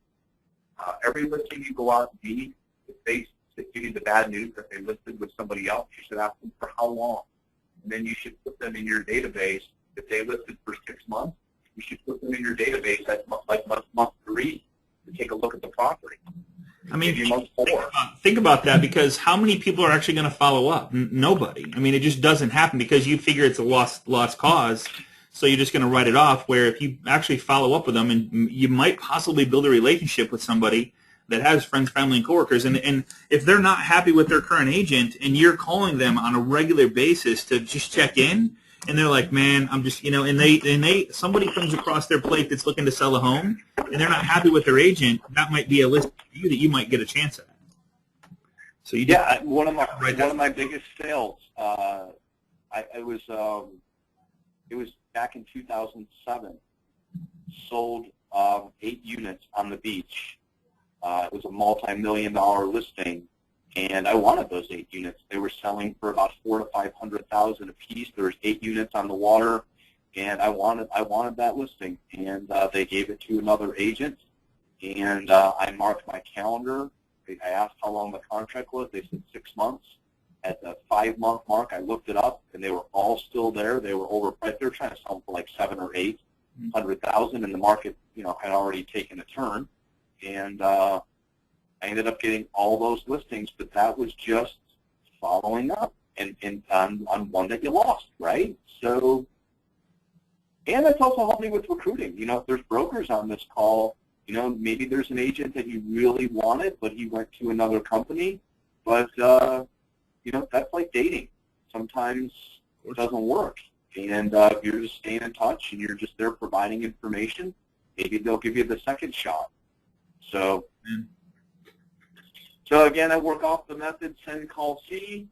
Every listing you go out and meet, if they give you the bad news that they listed with somebody else, you should ask them for how long. And then you should put them in your database. If they listed for 6 months, you should put them in your database at month 3 to take a look at the property. I mean, maybe month 4. Think about that, because how many people are actually going to follow up? Nobody. I mean, it just doesn't happen because you figure it's a lost cause, so you're just going to write it off, where if you actually follow up with them, and you might possibly build a relationship with somebody that has friends, family, and coworkers, and if they're not happy with their current agent and you're calling them on a regular basis to just check in, and they're like, man, I'm just, and somebody comes across their plate that's looking to sell a home, and they're not happy with their agent, that might be a list for you that you might get a chance at. So you one of my biggest sales, it was back in 2007. Sold 8 units on the beach. It was a multi-million-dollar listing, and I wanted those 8 units. They were selling for about $400,000 to $500,000 a piece. There was 8 units on the water, and I wanted that listing. And they gave it to another agent, and I marked my calendar. I asked how long the contract was. They said 6 months. At the 5-month mark, I looked it up, and they were all still there. They were overpriced. They were trying to sell them for like $700,000 or $800,000, and the market, had already taken a turn. And I ended up getting all those listings, but that was just following up and on one that you lost, right? So, and that's also helped me with recruiting. If there's brokers on this call, maybe there's an agent that you really wanted, but he went to another company, but that's like dating. Sometimes it doesn't work. And if you're just staying in touch and you're just there providing information, maybe they'll give you the second shot. So again, I work off the method send, call, see,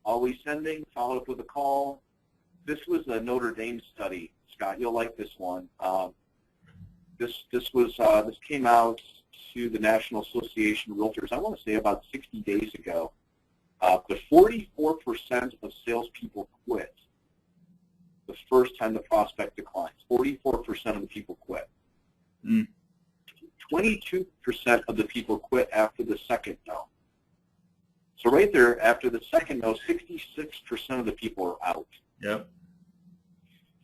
always sending, followed up with a call. This was a Notre Dame study, Scott. You'll like this one. This came out to the National Association of Realtors, I want to say about 60 days ago. But 44% of salespeople quit the first time the prospect declines. 44% of the people quit. 22% of the people quit after the second no. So right there, after the second no, 66% of the people are out. Yep.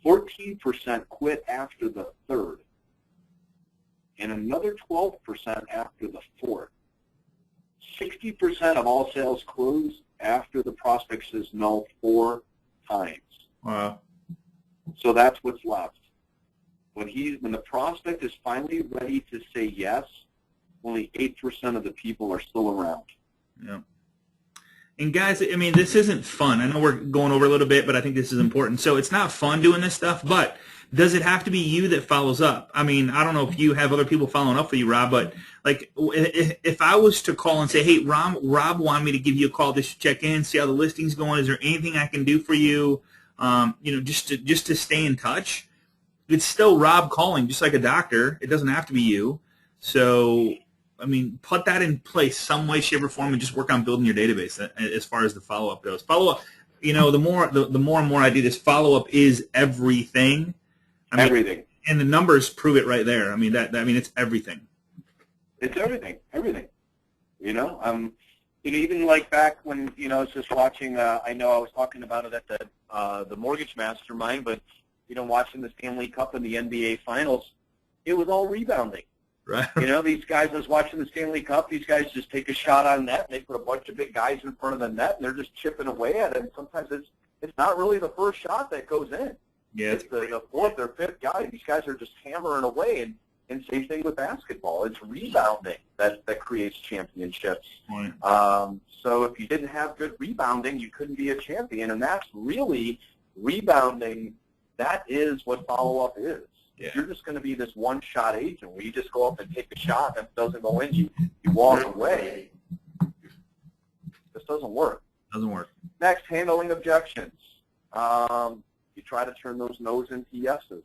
14% quit after the third, and another 12% after the fourth. 60% of all sales close after the prospect says no 4 times. Wow. So that's what's left. When the prospect is finally ready to say yes, only 8% of the people are still around. Yeah. And guys, I mean, this isn't fun. I know we're going over a little bit, but I think this is important. So it's not fun doing this stuff, but does it have to be you that follows up? I mean, I don't know if you have other people following up for you, Rob, but like if I was to call and say, hey, Rob wanted me to give you a call just to check in, see how the listing's going. Is there anything I can do for you? Just to stay in touch. It's still Rob calling, just like a doctor. It doesn't have to be you. So, I mean, put that in place some way, shape, or form, and just work on building your database as far as the follow-up goes. Follow-up. you know, the more and more I do this, follow-up is everything. I mean, Everything. And the numbers prove it right there. I mean, it's everything. It's everything. Everything. You know, even like back when, I was just watching, I know I was talking about it at the Mortgage Mastermind, but, watching the Stanley Cup and the NBA Finals, it was all rebounding. Right. These guys, I was watching the Stanley Cup, these guys just take a shot on net, and they put a bunch of big guys in front of the net, and they're just chipping away at it, and sometimes it's not really the first shot that goes in. Yeah, it's the fourth or fifth guy. These guys are just hammering away, and same thing with basketball. It's rebounding that creates championships. Right. So if you didn't have good rebounding, you couldn't be a champion, and that's really rebounding. That is what follow-up is. Yeah. You're just going to be this one-shot agent where you just go up and take a shot, and if it doesn't go in, you walk away. This doesn't work. Doesn't work. Next, handling objections. You try to turn those no's into yeses.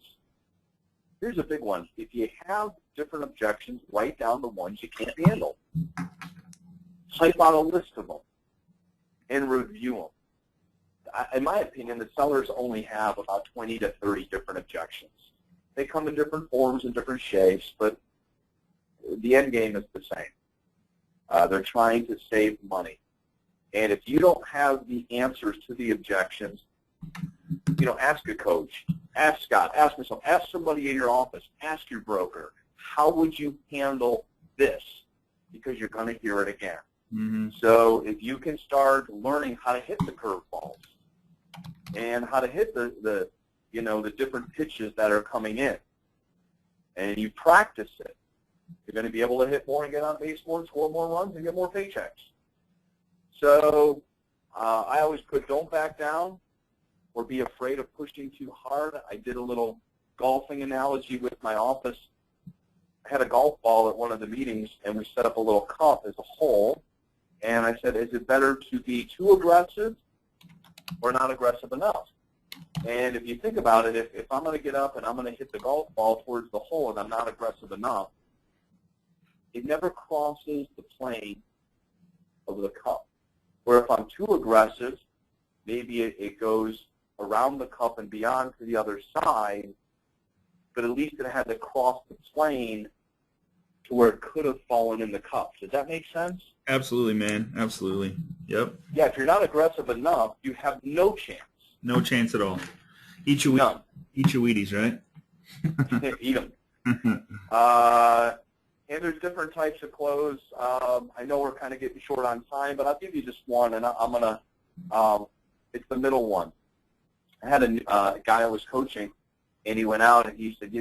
Here's a big one. If you have different objections, write down the ones you can't handle. Type out a list of them and review them. In my opinion, the sellers only have about 20 to 30 different objections. They come in different forms and different shapes, but the end game is the same. They're trying to save money. And if you don't have the answers to the objections, ask a coach, ask Scott, ask myself, ask somebody in your office, ask your broker, how would you handle this? Because you're going to hear it again. Mm-hmm. So if you can start learning how to hit the curveballs and how to hit the different pitches that are coming in, and you practice it, you're going to be able to hit more and get on base more, score more runs, and get more paychecks. So I always put don't back down or be afraid of pushing too hard. I did a little golfing analogy with my office. I had a golf ball at one of the meetings, and we set up a little cup as a hole. And I said, is it better to be too aggressive or not aggressive enough? And if you think about it, if I'm going to get up and I'm going to hit the golf ball towards the hole and I'm not aggressive enough, it never crosses the plane of the cup. Where if I'm too aggressive, maybe it goes around the cup and beyond to the other side, but at least it had to cross the plane to where it could have fallen in the cup. Does that make sense? Absolutely, man. Absolutely. Yep. Yeah, if you're not aggressive enough, you have no chance. No chance at all. Eat your Wheaties, right? Eat them. And there's different types of clothes. I know we're kind of getting short on time, but I'll give you just one, and I'm going to, it's the middle one. I had a guy I was coaching, and he went out and he said,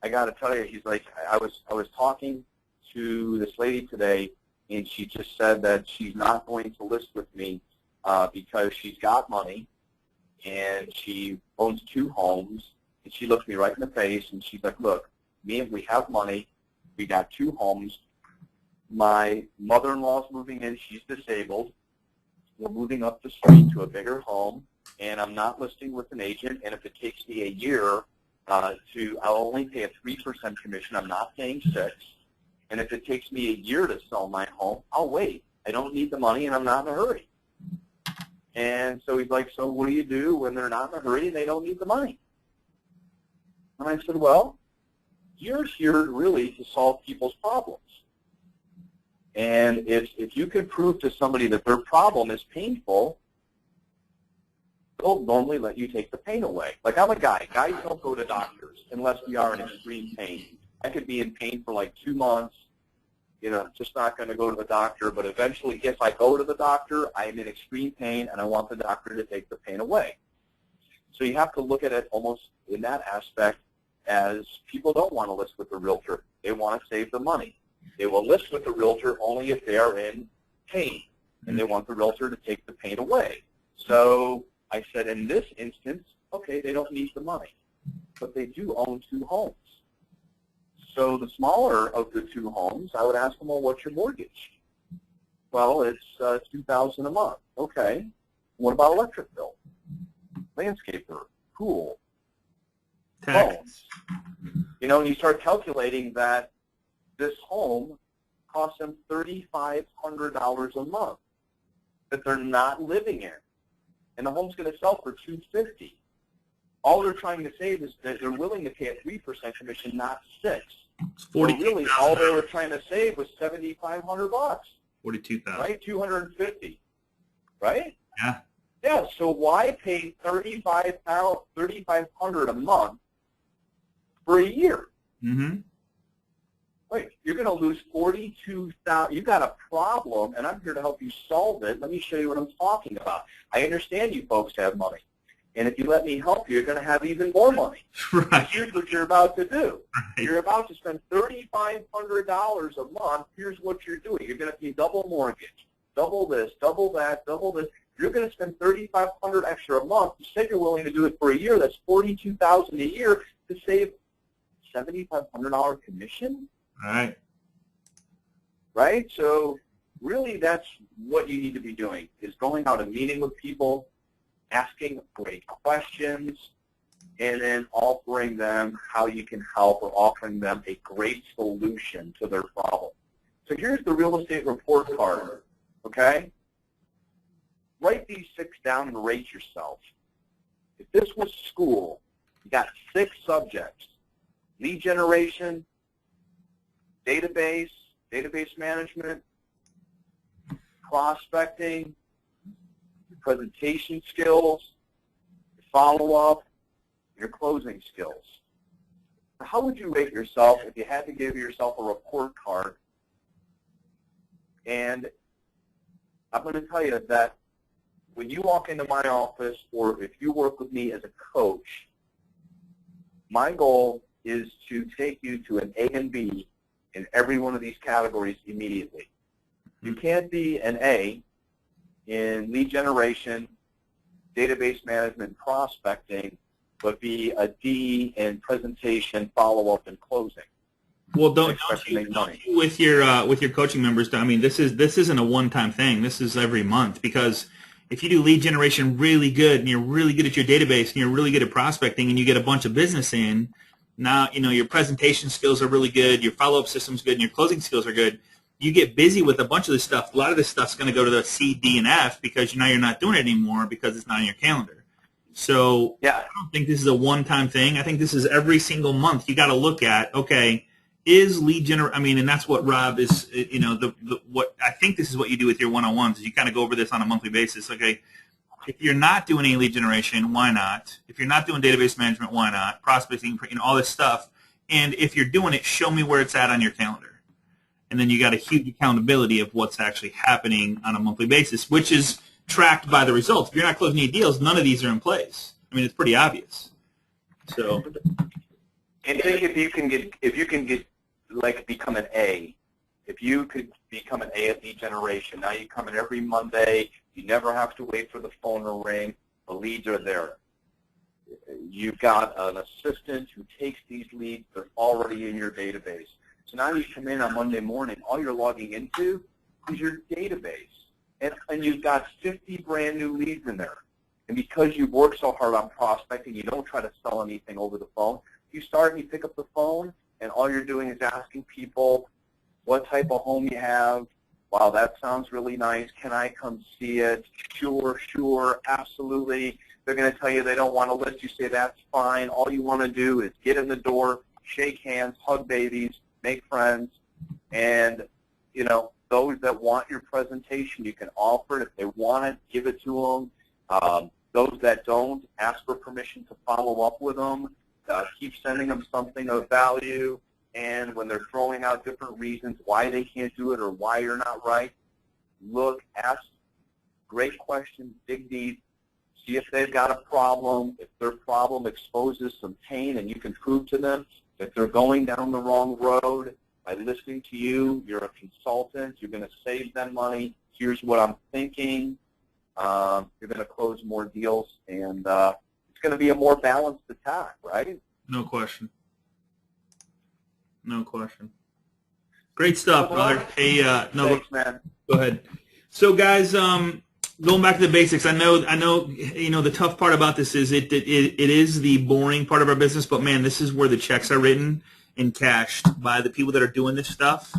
I got to tell you, he's like, I was talking to this lady today, and she just said that she's not going to list with me because she's got money, and she owns 2 homes, and she looked me right in the face, and she's like, look, we have money, we got 2 homes, my mother-in-law's moving in, she's disabled, we're moving up the street to a bigger home, and I'm not listing with an agent, and if it takes me a year I'll only pay a 3% commission, I'm not paying 6%, and if it takes me a year to sell my home, I'll wait. I don't need the money, and I'm not in a hurry. And so he's like, so what do you do when they're not in a hurry and they don't need the money? And I said, well, you're here really to solve people's problems. And if you can prove to somebody that their problem is painful, they'll normally let you take the pain away. Like I'm a guy. Guys don't go to doctors unless we are in extreme pain. I could be in pain for like 2 months, just not going to go to the doctor. But eventually, if I go to the doctor, I'm in extreme pain, and I want the doctor to take the pain away. So you have to look at it almost in that aspect as people don't want to list with the realtor. They want to save the money. They will list with the realtor only if they are in pain, and they want the realtor to take the pain away. So I said in this instance, okay, they don't need the money, but they do own 2 homes. So the smaller of the 2 homes, I would ask them, well, what's your mortgage? Well, it's $2,000 a month. Okay. What about electric bill? Landscaper, pool, Tax. phone. And you start calculating that this home costs them $3,500 a month that they're not living in. and the home's going to sell for $250. All they're trying to say is that they're willing to pay a 3% commission, not 6%. It's So really, all they were trying to save was $7,500. 42,000. Right, $250. Right? Yeah. Yeah. So why pay $3,500 a month for a year? Mm-hmm. Wait, you're going to lose $42,000. You've got a problem, and I'm here to help you solve it. Let me show you what I'm talking about. I understand you folks have money, and if you let me help you, you're going to have even more money. Right. Here's what you're about to do. Right. You're about to spend $3,500 a month. Here's what you're doing. You're going to pay double mortgage, double this, double that, double this. You're going to spend $3,500 extra a month. You said you're willing to do it for a year. That's $42,000 a year to save $7,500 commission. All right. Right? So really that's what you need to be doing, is going out and meeting with people, asking great questions, and then offering them how you can help, or offering them a great solution to their problem. So here's the real estate report card, okay? Write these 6 down and rate yourself. If this was school, you got 6 subjects: lead generation, database management, prospecting, presentation skills, follow-up, your closing skills. How would you rate yourself if you had to give yourself a report card? And I'm going to tell you that when you walk into my office, or if you work with me as a coach, my goal is to take you to an A and B in every one of these categories immediately. You can't be an A in lead generation, database management, prospecting, but be a D in presentation, follow-up, and closing. Well, don't you with your coaching members? I mean, this isn't a one-time thing. This is every month, because if you do lead generation really good, and you're really good at your database, and you're really good at prospecting, and you get a bunch of business in, now your presentation skills are really good, your follow-up system's good, and your closing skills are good. You get busy with a bunch of this stuff. A lot of this stuff's going to go to the C, D, and F, because now you're not doing it anymore because it's not on your calendar. So yeah. I don't think this is a one-time thing. I think this is every single month. You got to look at, okay, is lead generation? I mean, and that's what Rob is. What I think this is what you do with your one-on-ones. Is you kind of go over this on a monthly basis. Okay, if you're not doing any lead generation, why not? If you're not doing database management, why not? Prospecting, all this stuff. And if you're doing it, show me where it's at on your calendar. And then you got a huge accountability of what's actually happening on a monthly basis, which is tracked by the results. If you're not closing any deals, none of these are in place. I mean, it's pretty obvious. So, and think if you can get like become an A. If you could become an A at lead generation, now you come in every Monday. You never have to wait for the phone to ring. The leads are there. You've got an assistant who takes these leads. They're already in your database. So now you come in on Monday morning, all you're logging into is your database. And you've got 50 brand new leads in there. And because you've worked so hard on prospecting, you don't try to sell anything over the phone. You start and you pick up the phone, and all you're doing is asking people what type of home you have. Wow, that sounds really nice. Can I come see it? Sure, absolutely. They're going to tell you they don't want to list. You say, that's fine. All you want to do is get in the door, shake hands, hug babies, make friends, and, those that want your presentation, you can offer it. If they want it, give it to them. Those that don't, ask for permission to follow up with them. Keep sending them something of value. And when they're throwing out different reasons why they can't do it or why you're not right, look, ask great questions, dig deep, see if they've got a problem. If their problem exposes some pain and you can prove to them that they're going down the wrong road, by listening to you, you're a consultant, you're going to save them money. Here's what I'm thinking. You're going to close more deals, and it's going to be a more balanced attack, right? No question. No question. Great stuff, brother. Hey, Thanks, man. Go ahead. So, guys, going back to the basics, I know. The tough part about this is it is the boring part of our business, but man, this is where the checks are written and cashed by the people that are doing this stuff.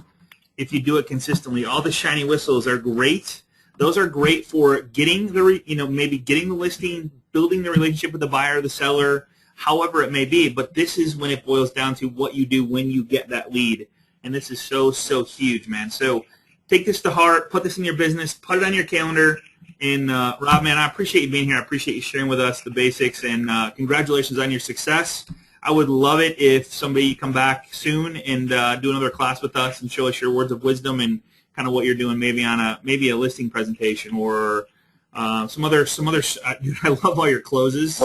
If you do it consistently, all the shiny whistles are great. Those are great for getting the, maybe getting the listing, building the relationship with the buyer or the seller, however it may be. But this is when it boils down to what you do when you get that lead. And this is so, so huge, man. So take this to heart. Put this in your business. Put it on your calendar. And, Rob, man, I appreciate you being here. I appreciate you sharing with us the basics. And congratulations on your success. I would love it if somebody come back soon and do another class with us and show us your words of wisdom and kind of what you're doing, maybe on a listing presentation or some other. I love all your closes.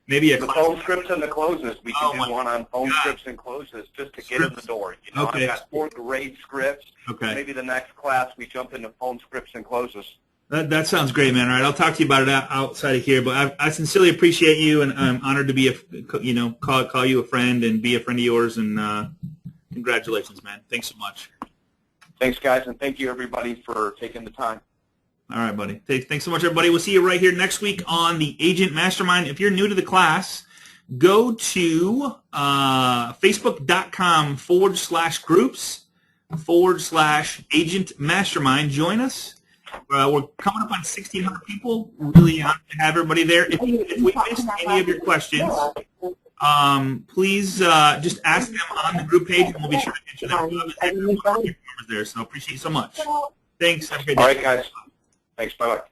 Maybe a the phone scripts and the closes. We can do one on phone scripts and closes just to get in the door. Okay. I've got 4 great scripts. Okay. Maybe the next class we jump into phone scripts and closes. That sounds great, man. All right, I'll talk to you about it outside of here. But I sincerely appreciate you, and I'm honored to be call you a friend and be a friend of yours. And congratulations, man. Thanks so much. Thanks, guys, and thank you, everybody, for taking the time. All right, buddy. Thanks so much, everybody. We'll see you right here next week on the Agent Mastermind. If you're new to the class, go to facebook.com/groups/Agent Mastermind. Join us. We're coming up on 1,600 people. Really honored to have everybody there. If we missed any of your questions, please just ask them on the group page, and we'll be sure to answer them. There, so appreciate you so much. Thanks. Have a great day. All right, guys. Thanks. Bye-bye.